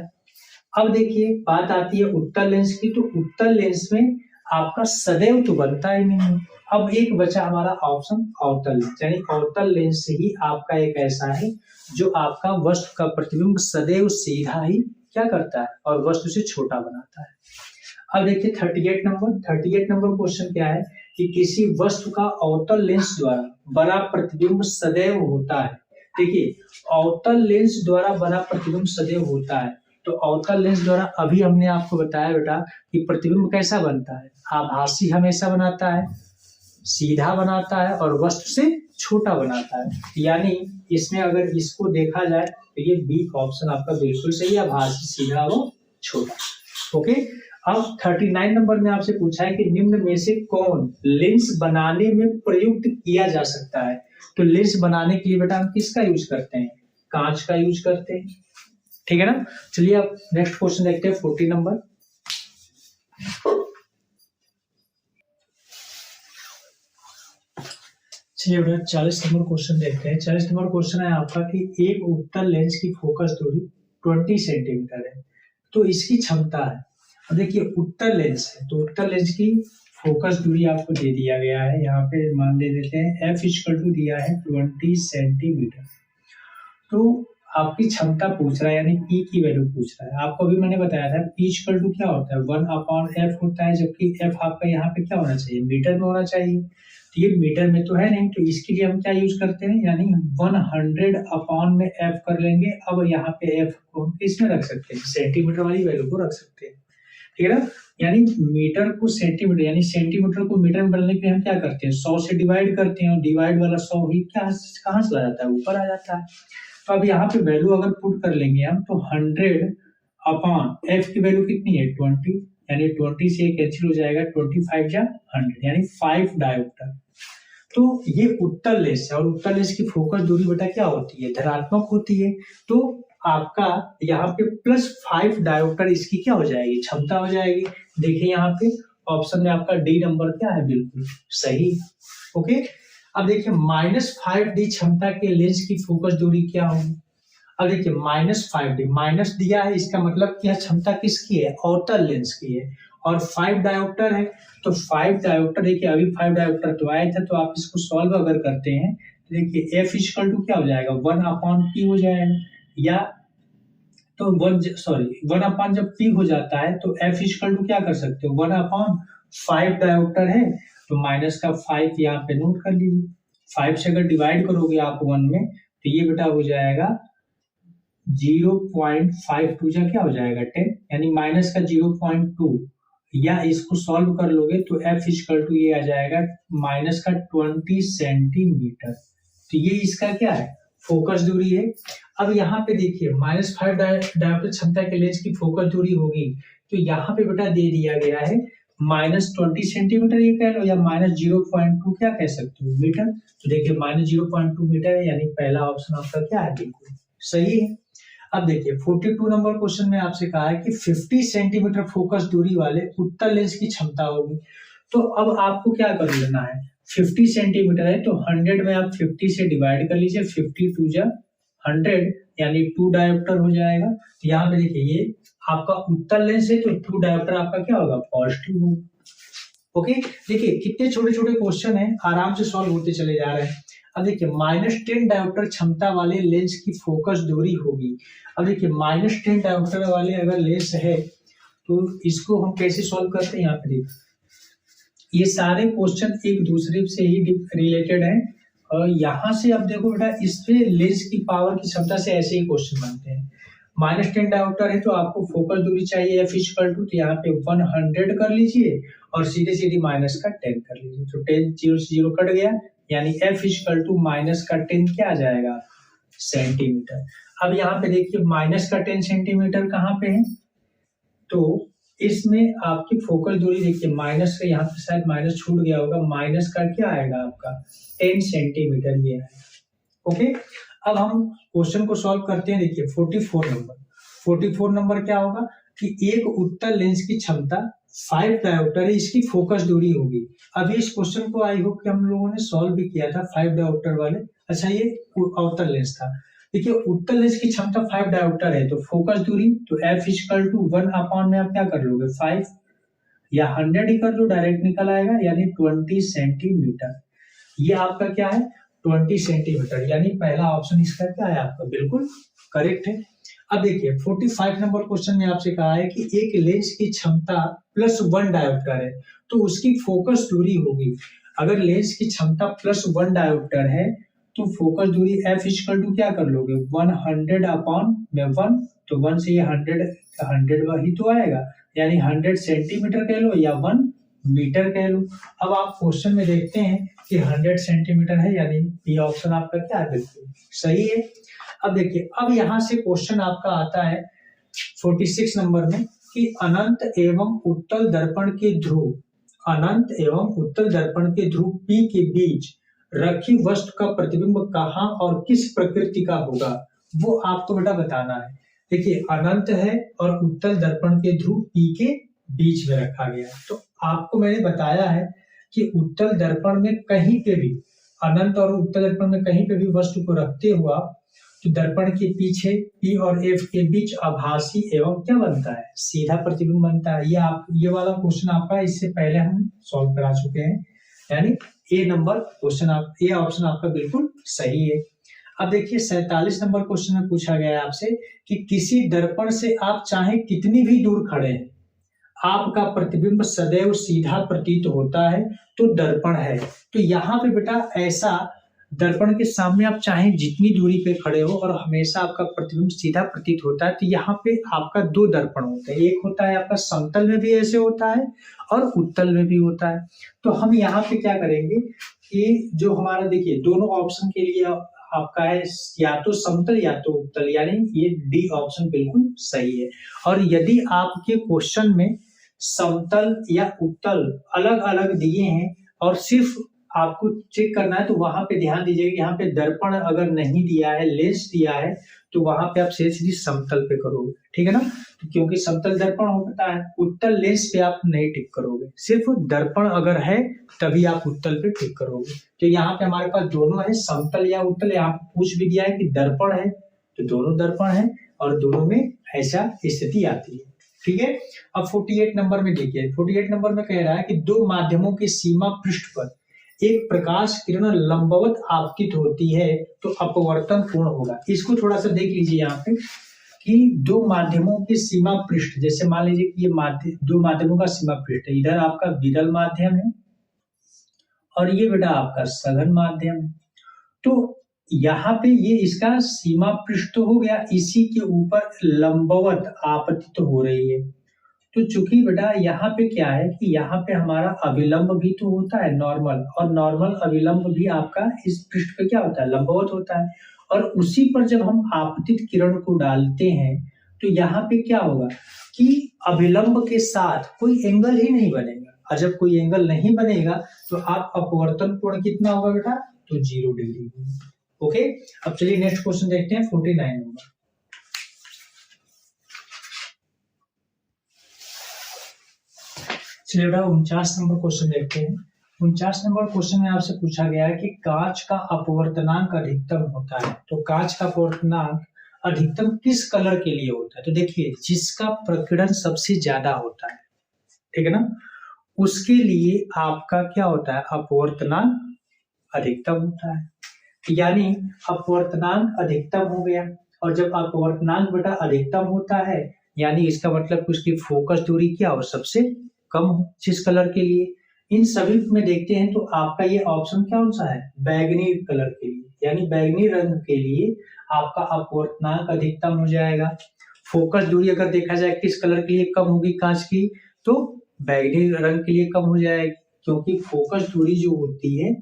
A: अब देखिए बात आती है उत्तल लेंस की, तो उत्तल लेंस में आपका सदैव तो बनता ही नहीं। अब एक बचा हमारा ऑप्शन अवतल लेंस, यानी अवतल लेंस ही आपका एक ऐसा है जो आपका वस्तु का प्रतिबिंब सदैव सीधा ही क्या करता है और वस्तु से छोटा बनाता है। अब देखिए 38 नंबर क्वेश्चन क्या है कि किसी वस्तु का अवतल लेंस द्वारा बना प्रतिबिंब सदैव होता है। देखिए अवतल लेंस द्वारा बना प्रतिबिंब सदैव होता है, तो अवतल लेंस द्वारा अभी हमने आपको बताया बेटा कि प्रतिबिंब कैसा बनता है, आभासी हमेशा बनाता है, सीधा बनाता है और वस्तु से छोटा बनाता है, यानी इसमें अगर इसको देखा जाए तो ये बी ऑप्शन आपका बिल्कुल सही है, आभासी, सीधा और छोटा। ओके, अब 39 नंबर में आपसे पूछा है कि निम्न में से कौन लेंस बनाने में प्रयुक्त किया जा सकता है। तो लेंस बनाने के लिए बेटा हम किसका यूज करते हैं, कांच का यूज करते हैं, ठीक है ना। चलिए अब नेक्स्ट क्वेश्चन देखते हैं 40 नंबर। चलिए बेटा 40 नंबर क्वेश्चन देखते हैं। 40 नंबर क्वेश्चन है आपका कि एक उत्तल लेंस की फोकस दूरी 20 सेंटीमीटर है, तो इसकी क्षमता है। अब देखिए उत्तल लेंस है, तो उत्तल लेंस की फोकस दूरी आपको दे दिया गया है, यहाँ पे मान ले देते हैं f इक्वल टू दिया है 20 सेंटीमीटर। तो आपकी क्षमता पूछ रहा है, यानी P की वैल्यू पूछ रहा है। आपको अभी मैंने बताया था P इक्वल टू क्या होता है, 1/f होता है, जबकि f आपका यहाँ पे क्या होना चाहिए, मीटर में होना चाहिए। तो ये मीटर में तो है नहीं, तो इसके लिए हम क्या यूज करते हैं, यानी 100 में f कर लेंगे। अब यहाँ पे f को हम किस में रख सकते हैं, सेंटीमीटर वाली वैल्यू को रख सकते हैं, ठीक है ना। यानी मीटर को सेंटीमीटर, यानी सेंटीमीटर को मीटर में बदलने के लिए हम क्या करते हैं, 100 से डिवाइड करते हैं, और डिवाइड वाला 100 ही क्या कहाँ चला जाता है, ऊपर आ जाता है। तो अब यहाँ पे वैल्यू अगर पुट कर लेंगे हम, तो 100/f की वैल्यू कितनी है, 20, यानी 20 से कैंसिल हो जाएगा, 25 जा 100, यानी 5 डायोप्टर। तो ये उत्तल लेंस है, और उत्तल लेंस की फोकस दूरी बेटा क्या होती है, धनात्मक होती है। तो आपका यहाँ पे +5 डायोप्टर इसकी क्या हो जाएगी, क्षमता हो जाएगी। देखिए यहाँ पे ऑप्शन में आपका डी नंबर क्या है, बिल्कुल सही। ओके, अब देखिए -5D क्षमता के लेंस की फोकस दूरी क्या होगी। अब देखिए -5D माइनस दिया है, इसका मतलब क्या, क्षमता किसकी है, अवतल लेंस की है, और 5 डायोप्टर है। तो 5 डायोप्टर, देखिए अभी 5 डायोप्टर तो आए थे, तो आप इसको सॉल्व अगर करते हैं तो देखिए f इक्वल टू क्या हो जाएगा, 1/p हो जाएगा, या तो 1/, जब p हो जाता है तो f इक्वल टू क्या कर सकते हो, 1/5 डायोप्टर है, तो माइनस का 5 यहाँ पे नोट कर लीजिए। 5 से अगर डिवाइड करोगे आप 1 में, तो ये बेटा हो जाएगा 0.52 जा क्या हो जाएगा 10, यानी माइनस का 0.2, या इसको सॉल्व कर लोगे तो f इक्वल टू ये आ जाएगा माइनस का 20 सेंटीमीटर। तो ये इसका क्या है, फोकस दूरी है। अब यहाँ पे देखिए -5 डायोप्टर क्षमता के लेंस की फोकस दूरी होगी, तो यहाँ पे बेटा दे दिया गया है -20 सेंटीमीटर ये कह लो, या -0.2 क्या कह सकते हो, मीटर। तो देखिए -0.2 मीटर है, यानी पहला ऑप्शन आपका क्या है, बिल्कुल सही है। अब देखिए 42 नंबर क्वेश्चन में आपसे कहा है कि 50 सेंटीमीटर फोकस दूरी वाले उत्तल लेंस की क्षमता होगी। तो अब आपको क्या कर लेना है, 50 सेंटीमीटर है तो 100 में आप 50 से डिवाइड कर लीजिए, 52 जा 100, यानी 2 डायोप्टर हो जाएगा। तो यहाँ पे देखिए ये आपका उत्तल लेंस है, तो 2 डायोप्टर आपका क्या होगा, पॉजिटिव होगा। ओके, देखिए कितने छोटे छोटे क्वेश्चन है, आराम से सॉल्व होते चले जा रहे हैं। अब देखिए -10 डायोप्टर क्षमता वाले लेंस की फोकस दूरी होगी। अब देखिए -10 डायोप्टर वाले अगर लेंस है, तो इसको हम कैसे सॉल्व करते हैं, यहाँ पे देखिए ये सारे क्वेश्चन एक दूसरे से ही रिलेटेड हैं, और यहाँ से अब देखो बेटा इस पे लेंस की पावर की क्षमता से ऐसे ही क्वेश्चन बनते हैं। -10 डायोप्टर है तो आपको फोकस दूरी चाहिए f इक्वल टू, तो यहाँ पे 100 कर लीजिए, और सीधे सीधे माइनस का 10 कर लीजिए, तो 10 0 से 0 कट गया, यानी f इक्वल टू माइनस का 10 क्या आ जाएगा, सेंटीमीटर। अब यहाँ पे देखिए माइनस का 10 सेंटीमीटर कहाँ पे है, तो इसमें आपकी फोकल दूरी देखिए माइनस से, यहाँ पे शायद माइनस छूट गया होगा, माइनस का क्या आएगा आपका 10 सेंटीमीटर ये आएगा। ओके, अब हम क्वेश्चन को सॉल्व करते हैं। देखिए 44 नंबर क्या होगा कि एक उत्तल लेंस की क्षमता 5 डायोप्टर है, इसकी फोकस दूरी होगी। अभी इस क्वेश्चन को आई होप कि हम लोगों ने सॉल्व भी किया था 5 डायोप्टर वाले। अच्छा ये अवतल लेंस था। देखिए उत्तल लेंस की क्षमता 5 डायोप्टर है, तो फोकस दूरी तो f इक्वल टू 1/, में आप क्या कर लोगे 5, या 100 ही कर लो, डायरेक्ट निकल आएगा, यानी 20 सेंटीमीटर। ये आपका क्या है 20 सेंटीमीटर, यानी पहला ऑप्शन इसका क्या है आपका, बिल्कुल करेक्ट है। अब देखिए 45 नंबर क्वेश्चन में आपसे कहा है कि एक लेंस की क्षमता +1 डायोप्टर है, तो उसकी फोकस दूरी होगी। अगर लेंस की क्षमता +1 डायोप्टर है, तो फोकस दूरी f इक्वल टू क्या कर लोगे 100/1, तो 1 से ये 100 वही तो आएगा, यानी 100 सेंटीमीटर कह लो या 1 मीटर कह लो। अब आप क्वेश्चन में देखते हैं कि 100 सेंटीमीटर है, यानी ये ऑप्शन आपका क्या है, बिल्कुल सही है। अब देखिए अब यहाँ से क्वेश्चन आपका आता है 46 नंबर में कि अनंत एवं उत्तल दर्पण के ध्रुव, अनंत एवं उत्तल दर्पण के ध्रुव P के बीच रखी वस्तु का प्रतिबिंब कहाँ और किस प्रकृति का होगा, वो आपको बेटा बताना है। देखिए अनंत है और उत्तल दर्पण के ध्रुव P के बीच में रखा गया है। तो आपको मैंने बताया है कि उत्तल दर्पण में कहीं पे भी, अनंत और उत्तल दर्पण में कहीं पे भी वस्तु को रखते हुआ तो दर्पण के पीछे P और F के बीच आभासी एवं क्या बनता है, सीधा प्रतिबिंब बनता है। ये वाला क्वेश्चन आपका इससे पहले हम सॉल्व करा चुके हैं, यानी ए नंबर क्वेश्चन ये ऑप्शन आपका बिल्कुल सही है। अब देखिए 47 नंबर क्वेश्चन में पूछा गया है आपसे कि किसी दर्पण से आप चाहे कितनी भी दूर खड़े हैं, आपका प्रतिबिंब सदैव सीधा प्रतीत होता है तो दर्पण है। तो यहाँ पे बेटा ऐसा दर्पण के सामने आप चाहे जितनी दूरी पे खड़े हो और हमेशा आपका प्रतिबिंब सीधा प्रतीत होता है। तो यहाँ पे आपका दो दर्पण होते हैं, एक होता है आपका समतल में भी ऐसे होता है और उत्तल में भी होता है। तो हम यहाँ पे क्या करेंगे कि जो हमारा देखिए दोनों ऑप्शन के लिए आपका है या तो समतल या तो उत्तल, यानी ये डी ऑप्शन बिल्कुल सही है। और यदि आपके क्वेश्चन में समतल या उत्तल अलग अलग दिए हैं और सिर्फ आपको चेक करना है तो वहां पे ध्यान दीजिएगा, यहाँ पे दर्पण अगर नहीं दिया है, लेंस दिया है, तो वहां पे आप सीधी समतल पे करोगे, ठीक है ना। तो क्योंकि समतल दर्पण होता है, उत्तल लेंस पे आप नहीं टिक करोगे, सिर्फ दर्पण अगर है तभी आप उत्तल पे टिक करोगे। तो यहाँ पे हमारे पास दोनों है, समतल या उत्तल। यहाँ पे पूछ भी दिया है कि दर्पण है, तो दोनों दर्पण है और दोनों में ऐसा स्थिति आती है, ठीक है। अब 48 नंबर में देखिए, 48 नंबर में कह रहा है कि दो माध्यमों की सीमा पृष्ठ पर एक प्रकाश किरण लंबवत आपतित होती है तो अपवर्तन पूर्ण होगा। इसको थोड़ा सा देख लीजिए यहाँ पे कि दो माध्यमों की सीमा पृष्ठ, जैसे मान लीजिए कि ये दो माध्यमों का सीमा पृष्ठ है, इधर आपका विरल माध्यम है और ये बेटा आपका सघन माध्यम है। तो यहाँ पे ये इसका सीमा पृष्ठ हो गया, इसी के ऊपर लंबवत आपतित हो रही है। तो चूंकि बेटा यहाँ पे क्या है कि यहाँ पे हमारा अविलंब भी तो होता है नॉर्मल, और नॉर्मल अविलंब भी आपका इस पृष्ठ पे क्या होता है, लंबवत होता है। और उसी पर जब हम आपतित किरण को डालते हैं तो यहाँ पे क्या होगा कि अविलंब के साथ कोई एंगल ही नहीं बनेगा, और जब कोई एंगल नहीं बनेगा तो आप अपवर्तन कोण कितना होगा बेटा, तो 0 डिग्री। ओके, अब चलिए नेक्स्ट क्वेश्चन देखते हैं 49 नंबर। चलिए बेटा 49 नंबर क्वेश्चन देखते हैं। 49 नंबर क्वेश्चन में आपसे पूछा गया है कि कांच का अपवर्तनांक अधिकतम होता है, तो कांच का अपवर्तनांक अधिकतम किस कलर के लिए होता है। तो देखिए जिसका प्रकीर्णन सबसे ज्यादा होता है, ठीक है ना, उसके लिए आपका क्या होता है, अपवर्तनांक अधिकतम होता है। यानी अपवर्तनांक अधिकतम हो गया, और जब अपवर्तनांक बेटा अधिकतम होता है यानी इसका मतलब उसकी फोकस दूरी क्या हो, सबसे कम हो। जिस कलर के लिए इन सभी में देखते हैं तो आपका ये ऑप्शन कौन सा है, बैगनी कलर के लिए, यानी बैगनी रंग के लिए आपका अपवर्तनांक अधिकतम हो जाएगा। फोकस दूरी अगर देखा जाए किस कलर के लिए कम होगी कांच की, तो बैगनी रंग के लिए कम हो जाएगी, क्योंकि फोकस दूरी जो होती है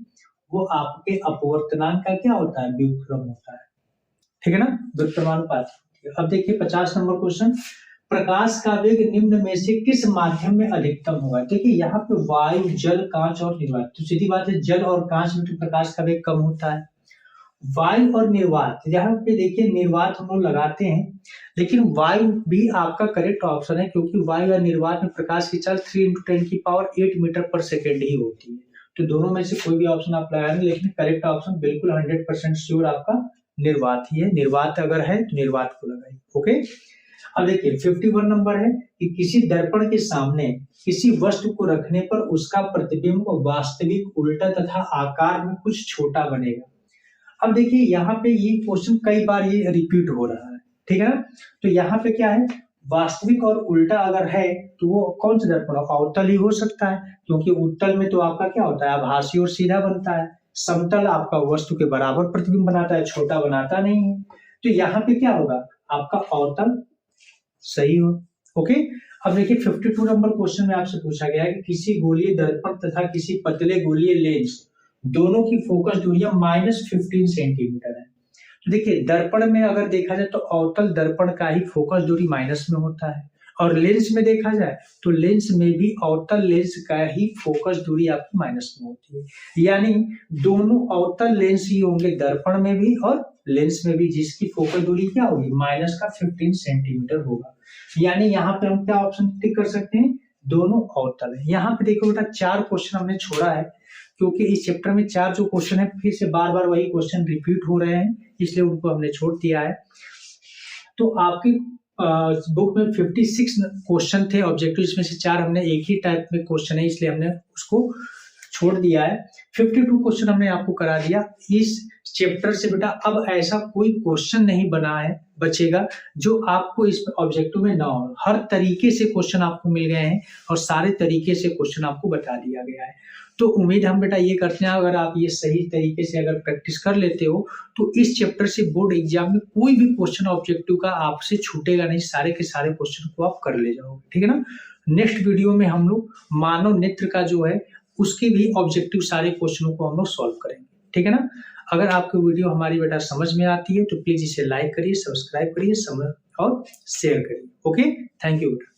A: वो आपके अपवर्तनांक का क्या होता है, व्युत्क्रम होता है, ठीक है ना, व्युत्क्रमानुपात। अब देखिए 50 नंबर क्वेश्चन, प्रकाश का वेग निम्न में से किस माध्यम में अधिकतम होगा। देखिए यहाँ पे वायु, जल, कांच और निर्वात, तो सीधी बात है जल और कांच में तो प्रकाश का वेग कम होता है। वायु और निर्वात, यहाँ पे देखिए निर्वात हम लोग लगाते हैं, लेकिन वायु भी आपका करेक्ट ऑप्शन है, क्योंकि वायु या निर्वात में प्रकाश की चाल 3 × 10⁸ मीटर पर सेकेंड ही होती है। तो दोनों में से कोई भी ऑप्शन आप लगाएंगे, लेकिन करेक्ट ऑप्शन बिल्कुल 100% श्योर आपका निर्वात ही है। निर्वात अगर है तो निर्वात को लगाइए। ओके, अब देखिए 51 नंबर है कि किसी दर्पण के सामने किसी वस्तु को रखने पर उसका प्रतिबिंब वास्तविक, उल्टा तथा आकार में कुछ छोटा बनेगा। अब देखिए यहाँ पे ये क्वेश्चन कई बार ये रिपीट हो रहा है, ठीक है ना। तो यहाँ पे क्या है, वास्तविक और उल्टा अगर है तो वो कौन सा दर्पण, अवतल ही हो सकता है, क्योंकि उत्तल में तो आपका क्या होता है, आभासी और सीधा बनता है। समतल आपका वस्तु के बराबर प्रतिबिंब बनाता है, छोटा बनाता नहीं है। तो यहाँ पे क्या होगा, आपका अवतल सही हो। ओके, अब देखिए 52 नंबर क्वेश्चन में आपसे पूछा गया है कि किसी गोलीय दर्पण तथा किसी पतले गोलीय लेंस दोनों की फोकस दूरियां -15 सेंटीमीटर है। तो देखिए दर्पण में अगर देखा जाए तो अवतल दर्पण का ही फोकस दूरी माइनस में होता है, और लेंस में देखा जाए तो लेंस में भी अवतल लेंस का ही फोकस दूरी आपकी माइनस में होती है, यानी दोनों अवतल लेंस ही होंगे दर्पण में भी और लेंस में भी, जिसकी फोकल दूरी क्या होगी माइनस का 15 सेंटीमीटर होगा। यानी यहाँ पे हम क्या ऑप्शन टिक कर सकते हैं, दोनों अवतल है। यहाँ पे देखो बेटा 4 क्वेश्चन हमने छोड़ा है, क्योंकि इस चैप्टर में 4 जो क्वेश्चन है फिर से बार बार वही क्वेश्चन रिपीट हो रहे हैं, इसलिए उनको हमने छोड़ दिया है। तो आपकी बुक में 56 क्वेश्चन थे ऑब्जेक्टिव, इसमें से 4 हमने एक ही टाइप में क्वेश्चन है इसलिए हमने उसको छोड़ दिया है। 52 क्वेश्चन हमने आपको करा दिया इस चैप्टर से बेटा। अब ऐसा कोई क्वेश्चन नहीं बना है बचेगा जो आपको इस ऑब्जेक्टिव में ना हो। हर तरीके से क्वेश्चन आपको मिल गए हैं और सारे तरीके से क्वेश्चन आपको बता दिया गया है। तो उम्मीद हम बेटा ये करते हैं, अगर आप ये सही तरीके से अगर प्रैक्टिस कर लेते हो तो इस चैप्टर से बोर्ड एग्जाम में कोई भी क्वेश्चन ऑब्जेक्टिव का आपसे छूटेगा नहीं, सारे के सारे क्वेश्चन को आप कर ले जाओगे, ठीक है ना। नेक्स्ट वीडियो में हम लोग मानव नेत्र का जो है उसके भी ऑब्जेक्टिव सारे क्वेश्चनों को हम लोग सॉल्व करेंगे, ठीक है ना। अगर आपको वीडियो हमारी बेटा समझ में आती है तो प्लीज इसे लाइक करिए, सब्सक्राइब करिए और शेयर करिए। ओके, थैंक यू बेटा।